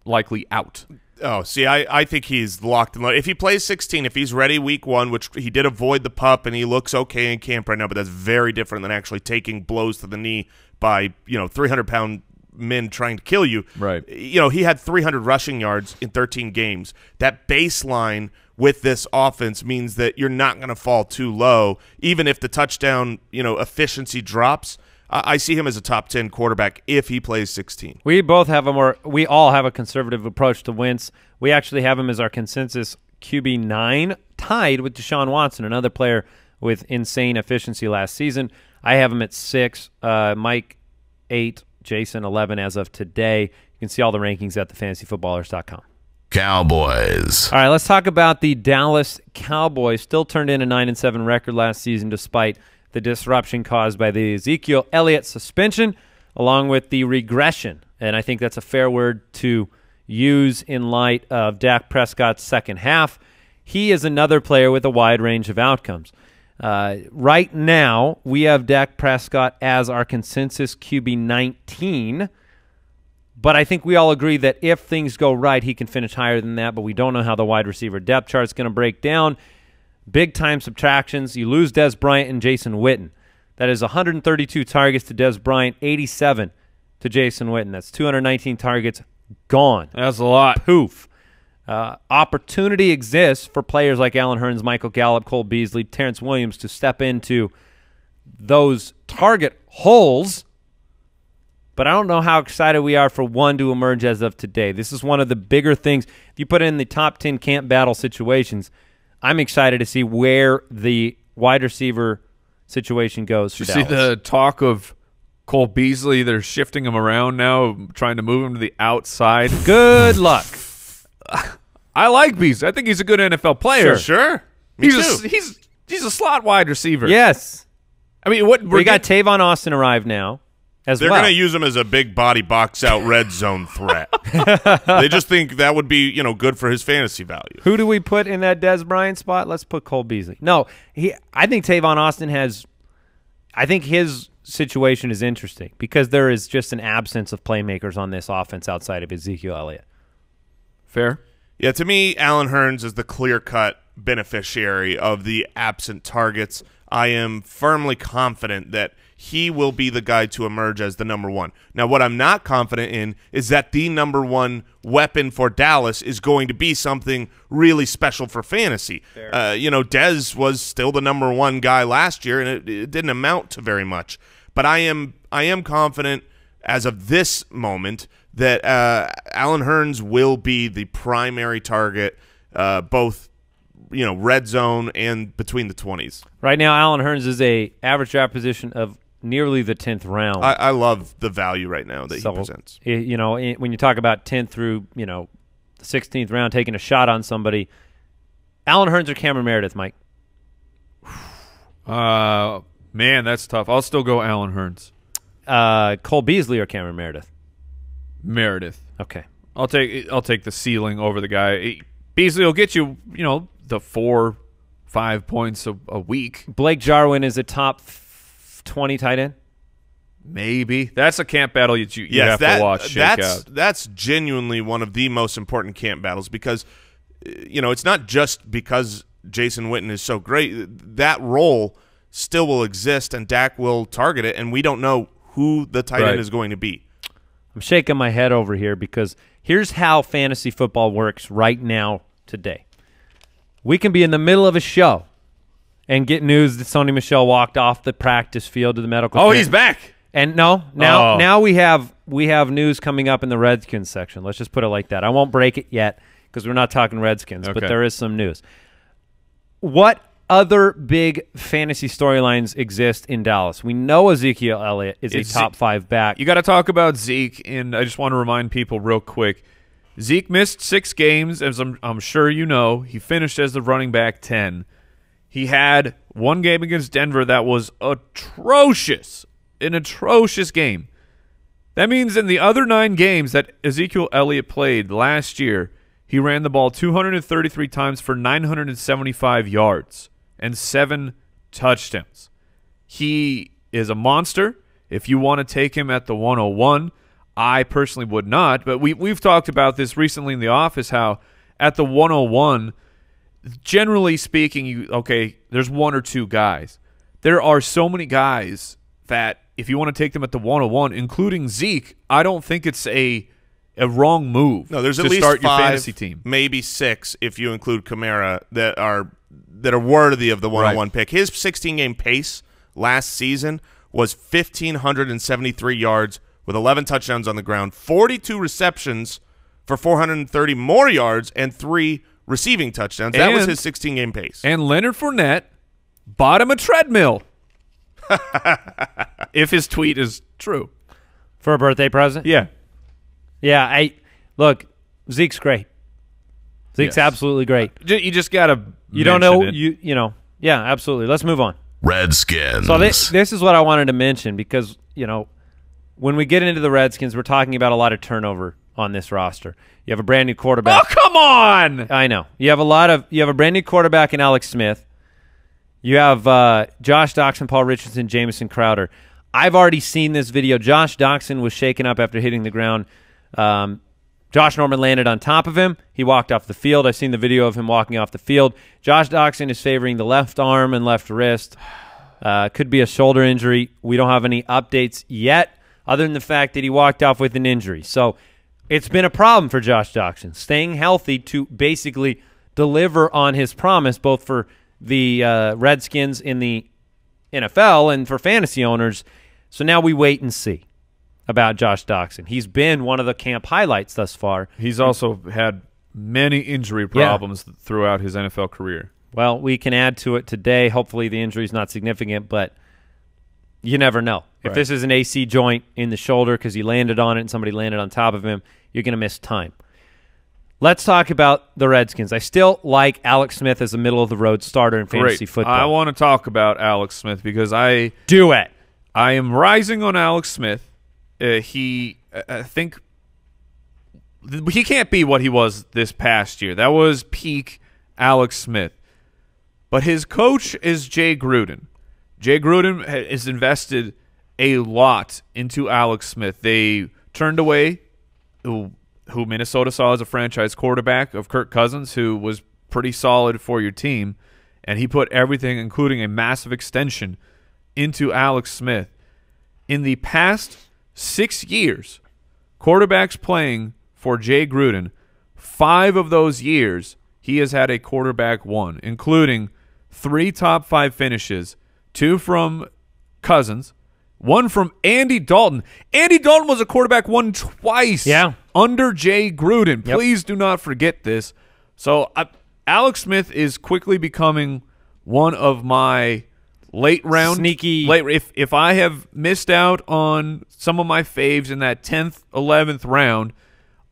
likely out. Oh, see, I think he's locked and loaded. If he plays 16, if he's ready week 1, which he did avoid the pup and he looks okay in camp right now, but that's very different than actually taking blows to the knee by 300-pound men trying to kill you. Right. He had 300 rushing yards in 13 games. That baseline with this offense means that you're not going to fall too low, even if the touchdown efficiency drops. I see him as a top 10 quarterback if he plays 16. We all have a conservative approach to Wentz. We actually have him as our consensus QB9, tied with Deshaun Watson, another player with insane efficiency last season. I have him at 6, Mike 8, Jason 11 as of today. You can see all the rankings at thefantasyfootballers.com. Cowboys. All right, let's talk about the Dallas Cowboys. Still turned in a 9-7 record last season despite the disruption caused by the Ezekiel Elliott suspension, along with the regression. And I think that's a fair word to use in light of Dak Prescott's second half. He is another player with a wide range of outcomes. Right now, we have Dak Prescott as our consensus QB 19, but I think we all agree that if things go right, he can finish higher than that, but we don't know how the wide receiver depth chart is going to break down. Big-time subtractions. You lose Dez Bryant and Jason Witten. That is 132 targets to Dez Bryant, 87 to Jason Witten. That's 219 targets gone. That's a lot. Poof. Opportunity exists for players like Allen Hurns, Michael Gallup, Cole Beasley, Terrence Williams to step into those target holes, but I don't know how excited we are for one to emerge as of today. This is one of the bigger things. If you put it in the top 10 camp battle situations, I'm excited to see where the wide receiver situation goes for Dallas. You see the talk of Cole Beasley, they're shifting him around now, trying to move him to the outside. Good luck. I like Beasley. I think he's a good NFL player. Sure. Me too. He's a slot wide receiver. Yes. I mean, we got Tavon Austin arrived now as They're well. going to use him as a big body box out red zone threat. They just think that would be, good for his fantasy value. Who do we put in that Des Bryant spot? Let's put Cole Beasley. No, I think Tavon Austin I think his situation is interesting because there is just an absence of playmakers on this offense outside of Ezekiel Elliott. Fair. Yeah, to me, Allen Hurns is the clear-cut beneficiary of the absent targets. I am firmly confident that he will be the guy to emerge as the number one. Now, what I'm not confident in is that the number one weapon for Dallas is going to be something really special for fantasy. Dez was still the number one guy last year, and it didn't amount to very much. But I am confident as of this moment that Allen Hurns will be the primary target, both red zone and between the 20s. Right now, Allen Hurns is a average draft position of nearly the 10th round. I love the value right now that he presents. When you talk about 10th through the 16th round, taking a shot on somebody, Allen Hurns or Cameron Meredith, Mike? Man, that's tough. I'll still go Allen Hurns. Cole Beasley or Cameron Meredith? Meredith. Okay. I'll take the ceiling over the guy. Beasley will get you, the 4-5 points a week. Blake Jarwin is a top 20 tight end? Maybe. That's a camp battle you have to watch. That's genuinely one of the most important camp battles because, it's not just because Jason Witten is so great. That role still will exist, and Dak will target it, and we don't know who the tight end is going to be. I'm shaking my head over here because here's how fantasy football works right now today. We can be in the middle of a show and get news that Sony Michel walked off the practice field to the medical center. He's back. And now we have news coming up in the Redskins section. Let's just put it like that. I won't break it yet because we're not talking Redskins, but there is some news. What other big fantasy storylines exist in Dallas? We know Ezekiel Elliott is a top 5 back. You got to talk about Zeke, and I just want to remind people real quick. Zeke missed 6 games, as I'm sure you know. He finished as the running back 10. He had one game against Denver that was atrocious, an atrocious game. That means in the other 9 games that Ezekiel Elliott played last year, he ran the ball 233 times for 975 yards and 7 touchdowns. He is a monster. If you want to take him at the 101, I personally would not, but we've talked about this recently in the office, how at the 101, generally speaking, there's 1 or 2 guys. There are so many guys that if you want to take them at the 101, including Zeke, I don't think it's a wrong move. No, there's at least start 5, your fantasy team. Maybe 6 if you include Kamara that are worthy of the 101 pick. His 16-game pace last season was 1,573 yards with 11 touchdowns on the ground, 42 receptions for 430 more yards, and 3 receiving touchdowns. That was his 16-game pace. And Leonard Fournette bought him a treadmill. If his tweet is true. For a birthday present? Yeah. Yeah, look, Zeke's great. Zeke's absolutely great. You just got to yeah, absolutely. Let's move on. Redskins. So this is what I wanted to mention because, when we get into the Redskins, we're talking about a lot of turnover on this roster. You have a brand new quarterback. Oh, come on! I know. You have a brand new quarterback in Alex Smith. You have Josh Doctson, Paul Richardson, Jamison Crowder. I've already seen this video. Josh Doctson was shaken up after hitting the ground. Josh Norman landed on top of him. He walked off the field. I've seen the video of him walking off the field. Josh Doctson is favoring the left arm and left wrist. Could be a shoulder injury. We don't have any updates yet other than the fact that he walked off with an injury. So it's been a problem for Josh Doctson, staying healthy to basically deliver on his promise, both for the Redskins in the NFL and for fantasy owners. So now we wait and see about Josh Doctson. He's been one of the camp highlights thus far. He's also had many injury problems throughout his NFL career. Well, we can add to it today. Hopefully the injury's not significant, but you never know. If this is an AC joint in the shoulder because he landed on it and somebody landed on top of him, you're going to miss time. Let's talk about the Redskins. I still like Alex Smith as a middle-of-the-road starter in fantasy football. I want to talk about Alex Smith because I am rising on Alex Smith. I think he can't be what he was this past year. That was peak Alex Smith. But his coach is Jay Gruden. Jay Gruden has invested a lot into Alex Smith. They turned away who Minnesota saw as a franchise quarterback of Kirk Cousins, who was pretty solid for your team, and he put everything, including a massive extension, into Alex Smith. In the past 6 years, quarterbacks playing for Jay Gruden, 5 of those years he has had a quarterback one, including 3 top 5 finishes, 2 from Cousins, 1 from Andy Dalton. Andy Dalton was a quarterback one twice under Jay Gruden. Please do not forget this. So Alex Smith is quickly becoming one of my late round sneaky. If I have missed out on some of my faves in that 10th, 11th round,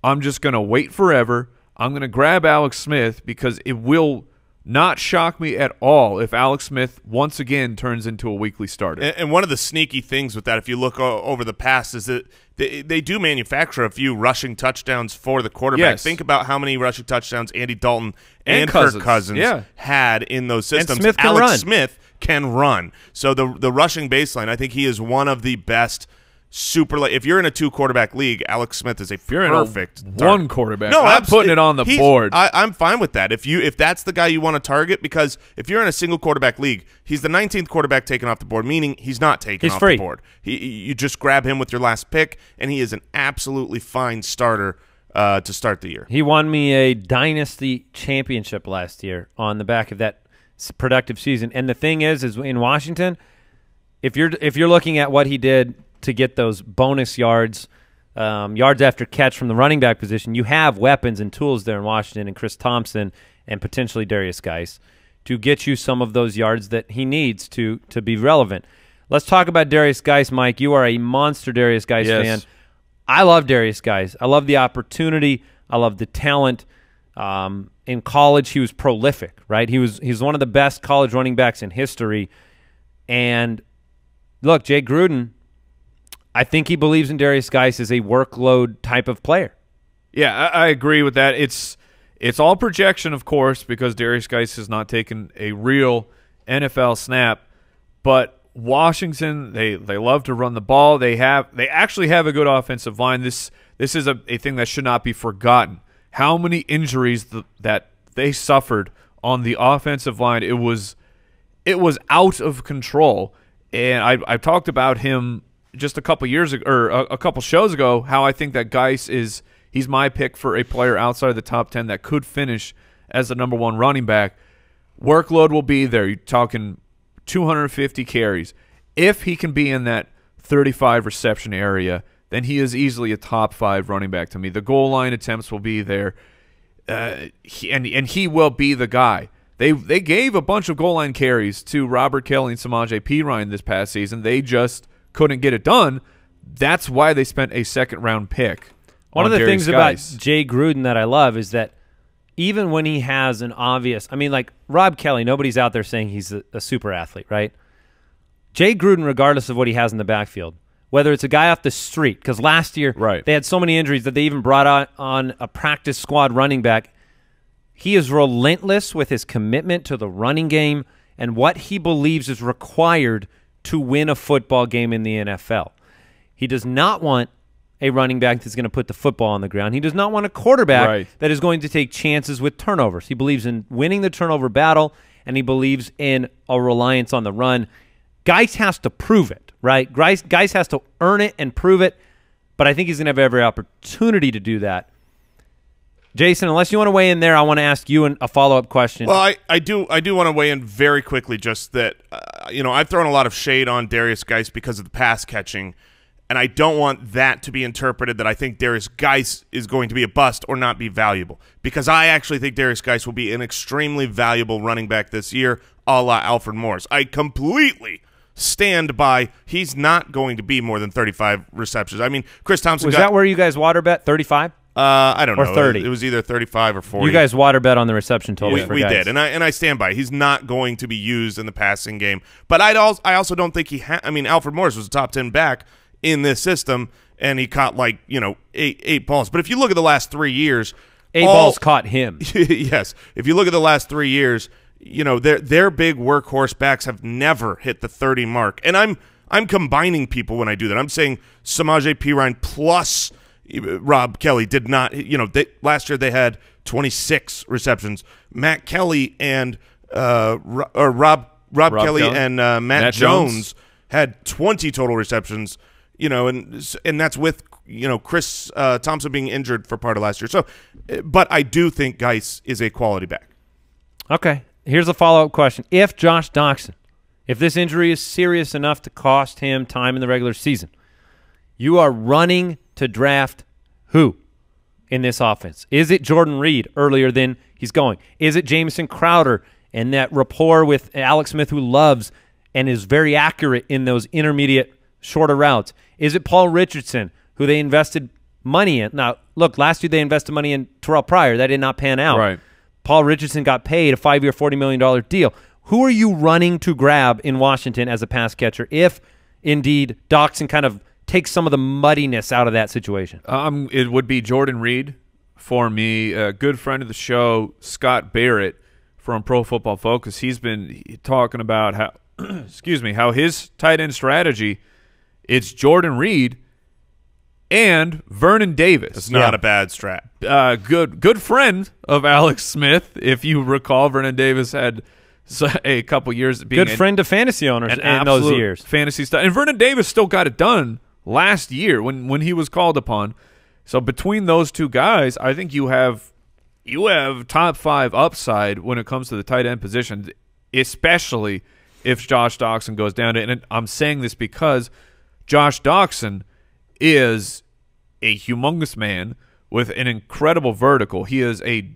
I'm just going to wait forever. I'm going to grab Alex Smith because it will not shock me at all if Alex Smith once again turns into a weekly starter. And one of the sneaky things with that, if you look over the past, is that they do manufacture a few rushing touchdowns for the quarterback. Yes. Think about how many rushing touchdowns Andy Dalton and Kirk Cousins had in those systems. And Alex Smith can run. So the rushing baseline, I think he is one of the best if you're in a 2-quarterback league, Alex Smith is a perfect one quarterback. No, I'm putting it on the board. I'm fine with that. If that's the guy you want to target, because if you're in a single quarterback league, he's the 19th quarterback taken off the board, meaning he's not taken off the board. You just grab him with your last pick, and he is an absolutely fine starter to start the year. He won me a dynasty championship last year on the back of that productive season. And the thing is in Washington, if you're looking at what he did to get those bonus yards, yards after catch from the running back position, you have weapons and tools there in Washington and Chris Thompson and potentially Darius Geis to get you some of those yards that he needs to be relevant. Let's talk about Darius Geis, Mike. You are a monster Darius Geis fan. I love Darius Geis. I love the opportunity. I love the talent. In college, he was prolific, right? He's one of the best college running backs in history. And look, Jay Gruden, I think he believes in Darius Geis as a workload type of player. Yeah, I agree with that. It's all projection, of course, because Darius Geis has not taken a real NFL snap. But Washington, they love to run the ball. They actually have a good offensive line. This is a thing that should not be forgotten. How many injuries that they suffered on the offensive line? It was out of control. And I talked about him just a couple years ago, or a couple shows ago, how I think that Geis he's my pick for a player outside of the top 10 that could finish as the #1 running back. Workload will be there. You're talking 250 carries. If he can be in that 35 reception area, then he is easily a top 5 running back to me. The goal line attempts will be there, and he will be the guy. They gave a bunch of goal line carries to Robert Kelly and Samaje Perine this past season. They just couldn't get it done. That's why they spent a 2nd-round pick. One of the things about Jay Gruden that I love is that even when he has an obvious – I mean, like Rob Kelly, nobody's out there saying he's a super athlete, right? Jay Gruden, regardless of what he has in the backfield, whether it's a guy off the street, because last year they had so many injuries that they even brought on a practice squad running back. He is relentless with his commitment to the running game and what he believes is required to win a football game in the NFL. He does not want a running back that's going to put the football on the ground. He does not want a quarterback that is going to take chances with turnovers. He believes in winning the turnover battle, and he believes in a reliance on the run. Geis has to prove it, right? Geis has to earn it and prove it, but I think he's going to have every opportunity to do that. Jason, unless you want to weigh in there, I want to ask you a follow-up question. Well, I do want to weigh in very quickly, just that I've thrown a lot of shade on Darius Geis because of the pass catching, and I don't want that to be interpreted that I think Darius Geis is going to be a bust or not be valuable, because I actually think Darius Geis will be an extremely valuable running back this year, a la Alfred Morris. I completely stand by he's not going to be more than 35 receptions. I mean, Chris Thompson was that where you guys water bet 35? I don't know. Or 30. It was either 35 or 40. You guys water bet on the reception total. We did, and I stand by. He's not going to be used in the passing game. But I also don't think I mean, Alfred Morris was a top 10 back in this system, and he caught like eight balls. But if you look at the last 3 years, eight balls caught him. Yes, if you look at the last 3 years, their big workhorse backs have never hit the 30 mark. And I'm combining people when I do that. I'm saying Samaje Perine plus Rob Kelly did not. Last year they had 26 receptions. Matt Kelly and Rob Kelly and Matt Jones had 20 total receptions. And that's with Chris Thompson being injured for part of last year. So, but I do think Geis is a quality back. Okay, here's a follow-up question: if Josh Doctson, if this injury is serious enough to cost him time in the regular season, you are running to draft who in this offense? Is it Jordan Reed earlier than he's going? Is it Jamison Crowder and that rapport with Alex Smith, who loves and is very accurate in those intermediate, shorter routes? Is it Paul Richardson, who they invested money in? Now, look, last year they invested money in Terrell Pryor. That did not pan out. Right. Paul Richardson got paid a 5-year, $40 million deal. Who are you running to grab in Washington as a pass catcher if, indeed, Doctson kind of takes some of the muddiness out of that situation? It would be Jordan Reed for me. A good friend of the show, Scott Barrett from Pro Football Focus, he's been talking about how, how his tight end strategy, it's Jordan Reed and Vernon Davis. It's not a bad strat. Good friend of Alex Smith. If you recall, Vernon Davis had a couple years being good friend to fantasy owners in those years. Fantasy stuff. And Vernon Davis still got it done last year when he was called upon. So between those two guys, I think you have top 5 upside when it comes to the tight end position, especially if Josh Doctson goes down. And I'm saying this because Josh Doctson is a humongous man with an incredible vertical. He is a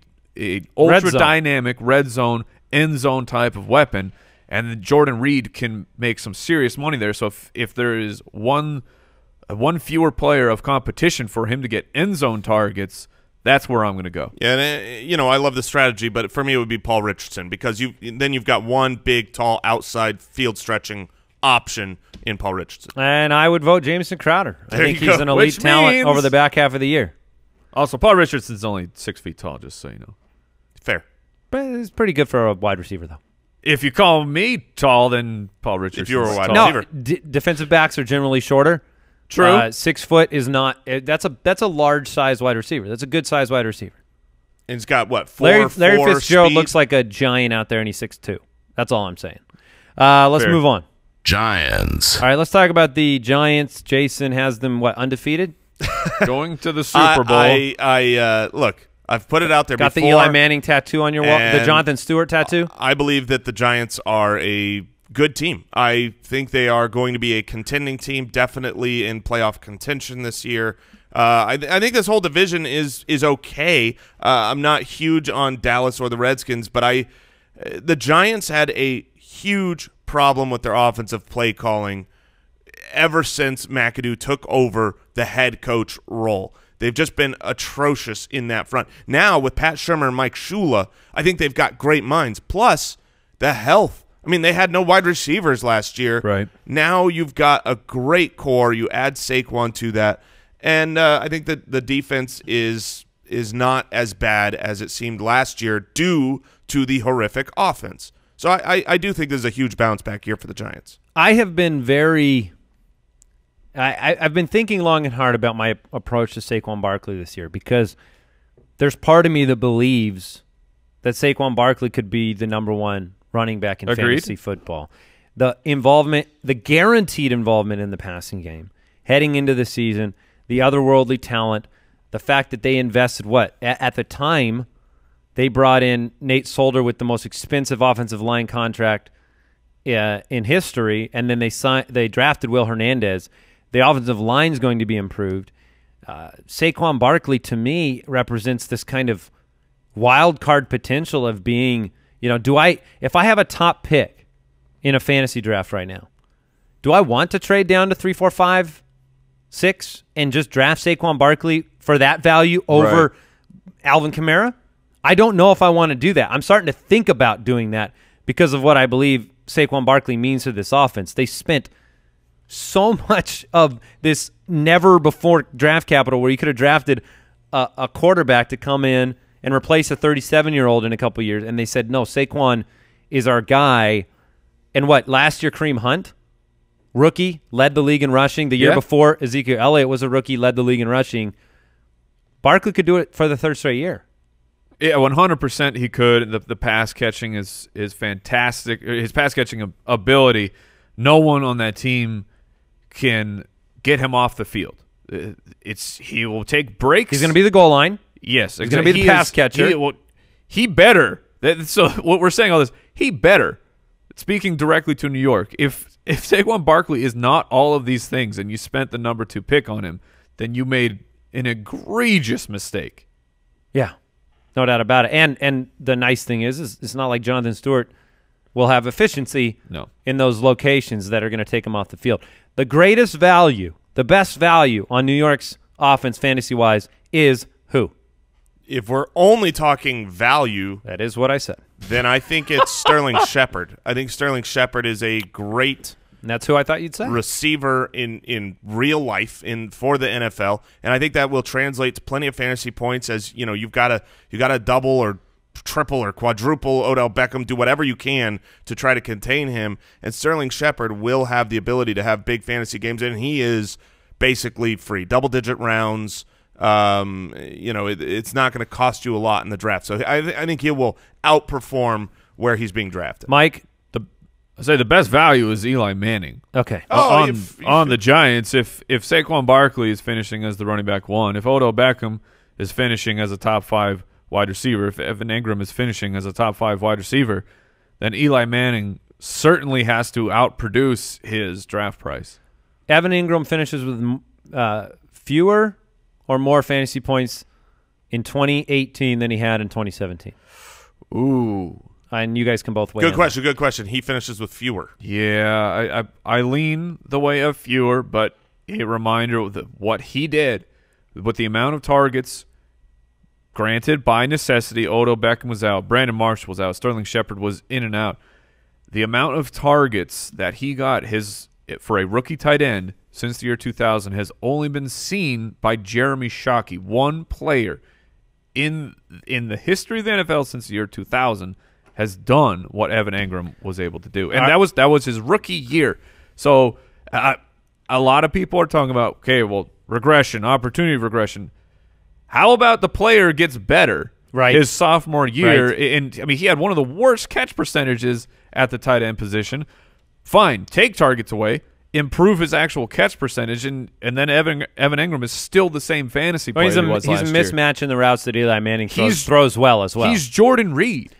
ultra dynamic red zone, end zone type of weapon, and Jordan Reed can make some serious money there. So if there is one fewer player of competition for him to get end zone targets, that's where I'm going to go. Yeah, and I love the strategy, but for me it would be Paul Richardson, because you've got one big, tall, outside field stretching option in Paul Richardson. And I would vote Jamison Crowder. I think he's an elite talent over the back half of the year. Also, Paul Richardson's only 6 feet tall, just so you know. Fair. But it's pretty good for a wide receiver, though. If you call me tall, then Paul Richardson. If you were a wide receiver. Defensive backs are generally shorter. True. 6 foot is not that's a large size wide receiver. That's a good size wide receiver. And he's got what, Larry Fitzgerald speed? looks like a giant out there, and he's 6'2". That's all I'm saying. Let's move on. Giants. All right, let's talk about the Giants. Jason has them undefeated? Going to the Super Bowl. Look, I've put it out there Got before. the Eli Manning tattoo on your wall, the Jonathan Stewart tattoo? I believe that the Giants are a good team. I think they are going to be a contending team, definitely in playoff contention this year. I think this whole division is okay. I'm not huge on Dallas or the Redskins, but the Giants had a huge problem with their offensive play calling ever since McAdoo took over the head coach role. They've just been atrocious in that front. Now, with Pat Shurmur and Mike Shula, I think they've got great minds. Plus, the health. I mean, they had no wide receivers last year. Right. Now you've got a great core. You add Saquon to that. And I think that the defense is not as bad as it seemed last year due to the horrific offense. So I do think this is a huge bounce back year for the Giants. I have been I've been thinking long and hard about my approach to Saquon Barkley this year, because there's part of me that believes that Saquon Barkley could be the #1 running back in fantasy football. The involvement, the guaranteed involvement in the passing game heading into the season, the otherworldly talent, the fact that they invested at the time they brought in Nate Solder with the most expensive offensive line contract in history, and then they drafted Will Hernandez. The offensive line is going to be improved. Saquon Barkley, to me, represents this kind of wild card potential of being, if I have a top pick in a fantasy draft right now, do I want to trade down to 3, 4, 5, 6 and just draft Saquon Barkley for that value over Alvin Kamara? I don't know if I want to do that. I'm starting to think about doing that because of what I believe Saquon Barkley means to this offense. They spent so much of this never-before draft capital where you could have drafted a quarterback to come in and replace a 37-year-old in a couple years, and they said, no, Saquon is our guy. And what, last year Kareem Hunt, rookie, led the league in rushing. The year before, Ezekiel Elliott was a rookie, led the league in rushing. Barkley could do it for the third straight year. Yeah, 100% he could. The pass catching is fantastic. His pass catching ability, no one on that team can get him off the field. He will take breaks. He's going to be the goal line. Yes, he's going to be the pass catcher. He better. So what we're saying all this, he better. Speaking directly to New York, if Saquon Barkley is not all of these things and you spent the number 2 pick on him, then you made an egregious mistake. Yeah, no doubt about it. And the nice thing is it's not like Jonathan Stewart will have efficiency in those locations that are going to take him off the field. The greatest value, the best value on New York's offense fantasy-wise is who? If we're only talking value, that is what I said. Then I think it's Sterling Shepard. I think Sterling Shepard is a great and that's who I thought you'd say. Receiver in real life for the NFL, and I think that will translate to plenty of fantasy points as, you know, you got to double or triple or quadruple Odell Beckham, do whatever you can to try to contain him, and Sterling Shepard will have the ability to have big fantasy games, and he is basically free. Double-digit rounds. You know, it's not going to cost you a lot in the draft. So I think he will outperform where he's being drafted. Mike, I say the best value is Eli Manning. Okay. On the Giants, if Saquon Barkley is finishing as the running back 1, if Odell Beckham is finishing as a top 5 wide receiver, if Evan Ingram is finishing as a top 5 wide receiver, then Eli Manning certainly has to outproduce his draft price. Evan Ingram finishes with fewer or more fantasy points in 2018 than he had in 2017. Ooh. And you guys can both weigh in. Good question. He finishes with fewer. Yeah, I lean the way of fewer, but a reminder of what he did with the amount of targets. Granted, by necessity, Odell Beckham was out, Brandon Marshall was out, Sterling Shepard was in and out. The amount of targets that he got for a rookie tight end since the year 2000 has only been seen by Jeremy Shockey, one player in the history of the NFL since the year 2000 has done what Evan Ingram was able to do, and that was his rookie year. So a lot of people are talking about, okay, well, regression, opportunity regression. How about the player gets better his sophomore year? Right. And I mean, he had one of the worst catch percentages at the tight end position. Fine, take targets away, improve his actual catch percentage, and then Evan Ingram is still the same fantasy player he was last year. He's a mismatch in the routes that Eli Manning throws well as well. He's Jordan Reed.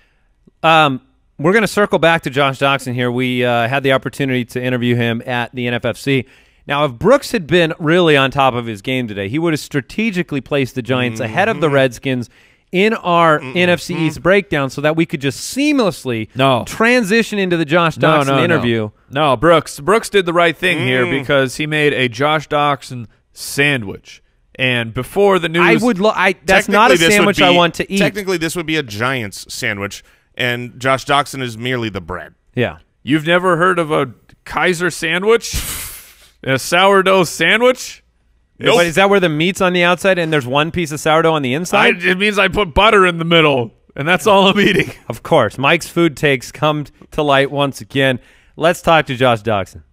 We're going to circle back to Josh Doctson here. We had the opportunity to interview him at the NFFC. Now, if Brooks had been really on top of his game today, he would have strategically placed the Giants ahead of the Redskins in our NFC East breakdown so that we could just seamlessly transition into the Josh Doctson interview. No, Brooks did the right thing here because he made a Josh Doctson sandwich. And before the news, that's not a sandwich I want to eat. Technically, this would be a Giants sandwich, and Josh Doctson is merely the bread. Yeah. You've never heard of a Kaiser sandwich? A sourdough sandwich? Nope. But is that where the meat's on the outside and there's one piece of sourdough on the inside? It means I put butter in the middle, and that's all I'm eating. Of course. Mike's food takes come to light once again. Let's talk to Josh Doctson.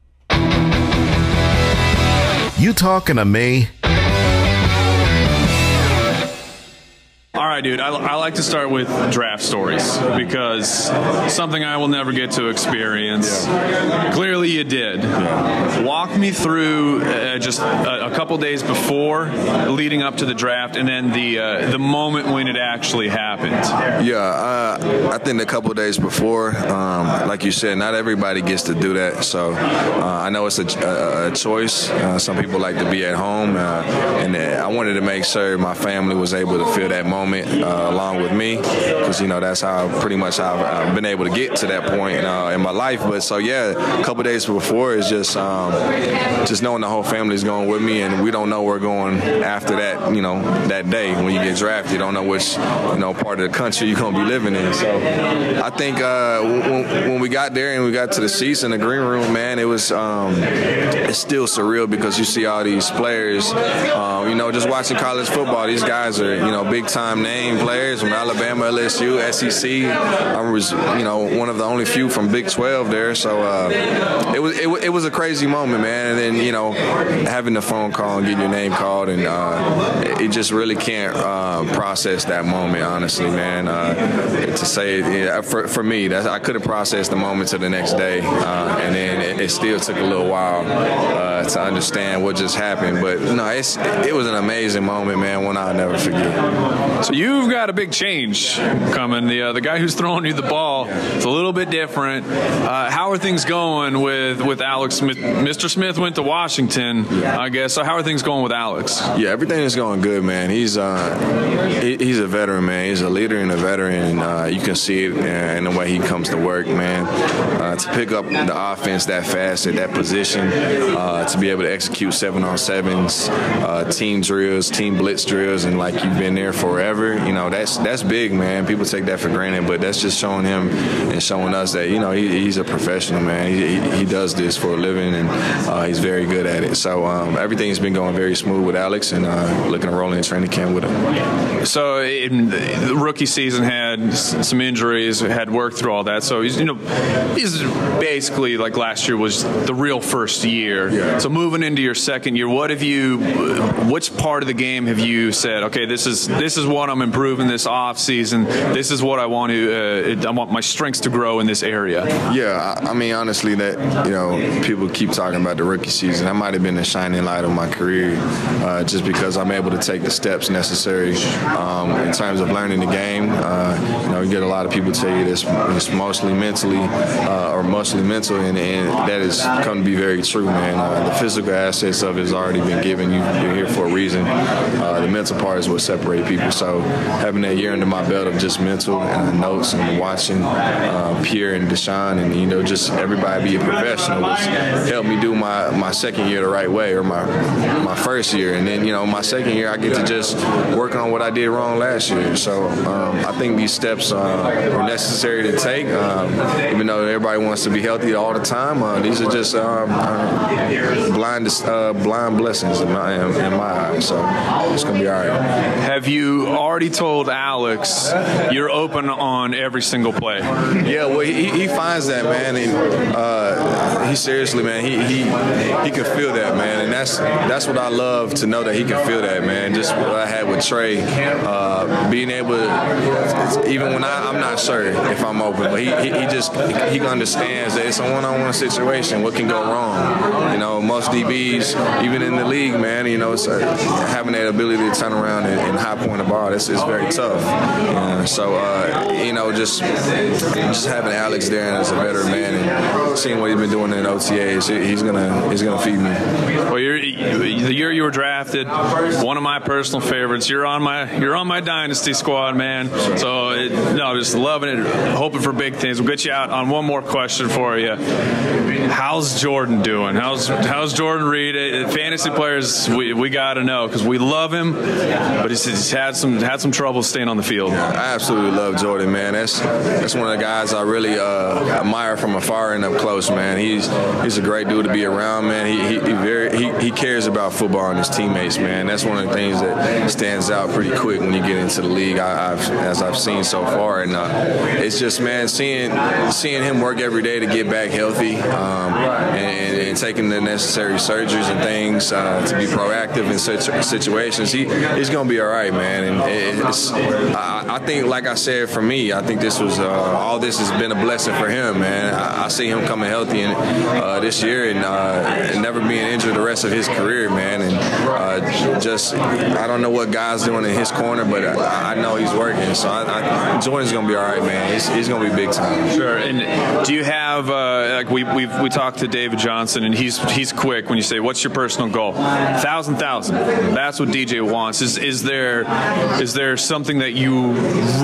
You talking to me? All right, dude, I like to start with draft stories because something I will never get to experience. Yeah. Clearly you did. Yeah. Walk me through just a couple days before, leading up to the draft, and then the moment when it actually happened. Yeah, I think a couple days before, like you said, not everybody gets to do that. So I know it's a choice. Some people like to be at home, and I wanted to make sure my family was able to feel that moment. it along with me, because that's how pretty much I've been able to get to that point in my life. But so yeah, a couple days before is just knowing the whole family's going with me, and we don't know where we're going after that. That day when you get drafted, you don't know which part of the country you're gonna be living in. So I think when we got there and we got to the seats in the green room, man, it was it's still surreal, because you see all these players, just watching college football. These guys are big time name players from Alabama, LSU, SEC. I was one of the only few from Big 12 there. So it was a crazy moment, man. And then having the phone call and getting your name called, and it just really can't process that moment, honestly, man. To say for me, I couldn't process the moment to the next day, and then it still took a little while to understand what just happened. But it was an amazing moment, man. One I'll never forget. So you've got a big change coming. The guy who's throwing you the ball is a little bit different. How are things going with Alex Smith? Mr. Smith went to Washington, I guess. So how are things going with Alex? Yeah, everything is going good, man. He's a veteran, man. He's a leader and a veteran. You can see it in the way he comes to work, man. To pick up the offense that fast at that position, to be able to execute 7-on-7s, team drills, team blitz drills, and like you've been there forever. That's big, man. People take that for granted, but that's just showing him and showing us that he's a professional, man. He does this for a living, and he's very good at it. So everything's been going very smooth with Alex, and looking to roll in training camp with him. So the rookie season had some injuries, had worked through all that. So he's basically, like last year was the real first year. Yeah. So moving into your second year, which part of the game have you said, okay, this is what I'm improving this off season. This is what I want my strengths to grow in this area. Yeah, I mean, honestly, that people keep talking about the rookie season. That might have been the shining light of my career, just because I'm able to take the steps necessary in terms of learning the game. You get a lot of people tell you this, it's mostly mentally or mostly mental, and that has come to be very true, man. The physical aspects of it has already been given. You're here for a reason. The mental part is what separates people. So having that year under my belt of just mental and notes and watching Pierre and Deshaun and just everybody be a professional was helped me do my second year the right way, or my first year, and then my second year I get to just work on what I did wrong last year. So I think these steps are necessary to take, even though everybody wants to be healthy all the time. These are just blind blessings in my eyes. So it's gonna be all right. Have you already told Alex you're open on every single play? Yeah, well, he finds that, man, and he seriously, man, he can feel that, man, and that's what I love to know, that he can feel that, man. Just what I had with Trey, being able to, even when I'm not sure if I'm open, but he understands that it's a one-on-one situation. What can go wrong? Most DBs, even in the league, man, it's having that ability to turn around and high point the ball. It's very tough. Just having Alex there as a veteran, man, and seeing what he's been doing in OTAs, he's gonna feed me. Well, the year you were drafted, one of my personal favorites. You're on my dynasty squad, man. So just loving it, hoping for big things. We'll get you out on one more question for you. How's Jordan doing? How's Jordan Reed? Fantasy players, we got to know, because we love him, but he's had some trouble staying on the field. Yeah, I absolutely love Jordan, man. That's one of the guys I really admire from afar and up close, man. He's a great dude to be around, man. He cares about football and his teammates, man. That's one of the things that stands out pretty quick when you get into the league, as I've seen so far. And it's just, man, seeing him work every day to get back healthy, and taking the necessary surgeries and things to be proactive in such situations, he's going to be all right, man. And I think, like I said, for me, I think this was all this has been a blessing for him, man. I see him come becoming healthy this year and never being injured the rest of his career, man. And I don't know what God's doing in his corner, but I know he's working. So Jordan's going to be all right, man. He's going to be big time. Sure. And do you have like we talked to David Johnson, and he's quick when you say, what's your personal goal? 1,000. That's what DJ wants. Is there something that you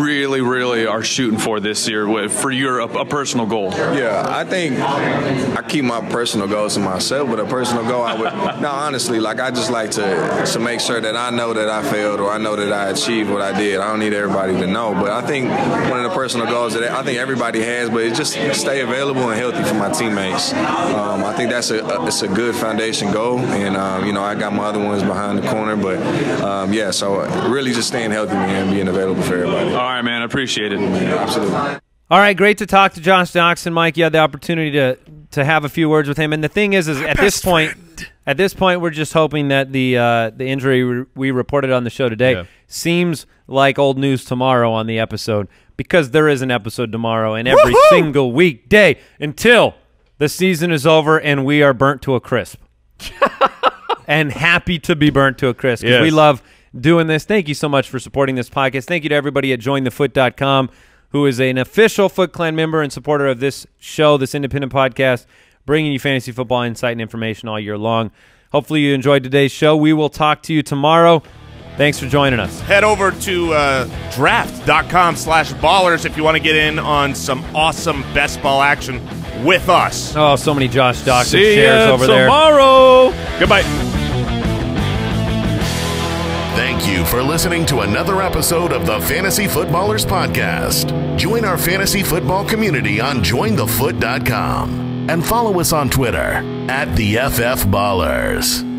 really are shooting for this year for a personal goal? Yeah, I think I keep my personal goals to myself, but a personal goal honestly, like I just like to make sure that I know that I failed or I know that I achieved what I did. I don't need everybody to know, but I think one of the personal goals that I think everybody has, but it's just stay available and healthy for my teammates. I think it's a good foundation goal, and I got my other ones behind the corner, but so really just staying healthy, man, and being available for everybody. All right, man, I appreciate it. Absolutely. All right, great to talk to Josh Doctson, Mike. You had the opportunity to have a few words with him, and the thing is at this point, we're just hoping that the injury we reported on the show today seems like old news tomorrow on the episode, because there is an episode tomorrow and every single weekday until the season is over and we are burnt to a crisp. And happy to be burnt to a crisp, because we love doing this. Thank you so much for supporting this podcast. Thank you to everybody at jointhefoot.com, who is an official Foot Clan member and supporter of this show, this independent podcast, bringing you fantasy football insight and information all year long. Hopefully you enjoyed today's show. We will talk to you tomorrow. Thanks for joining us. Head over to draft.com/ballers if you want to get in on some awesome best ball action with us. Oh, so many Josh Doctson See shares ya over there. tomorrow. Goodbye. Thank you for listening to another episode of the Fantasy Footballers Podcast. Join our fantasy football community on jointhefoot.com and follow us on Twitter @TheFFBallers.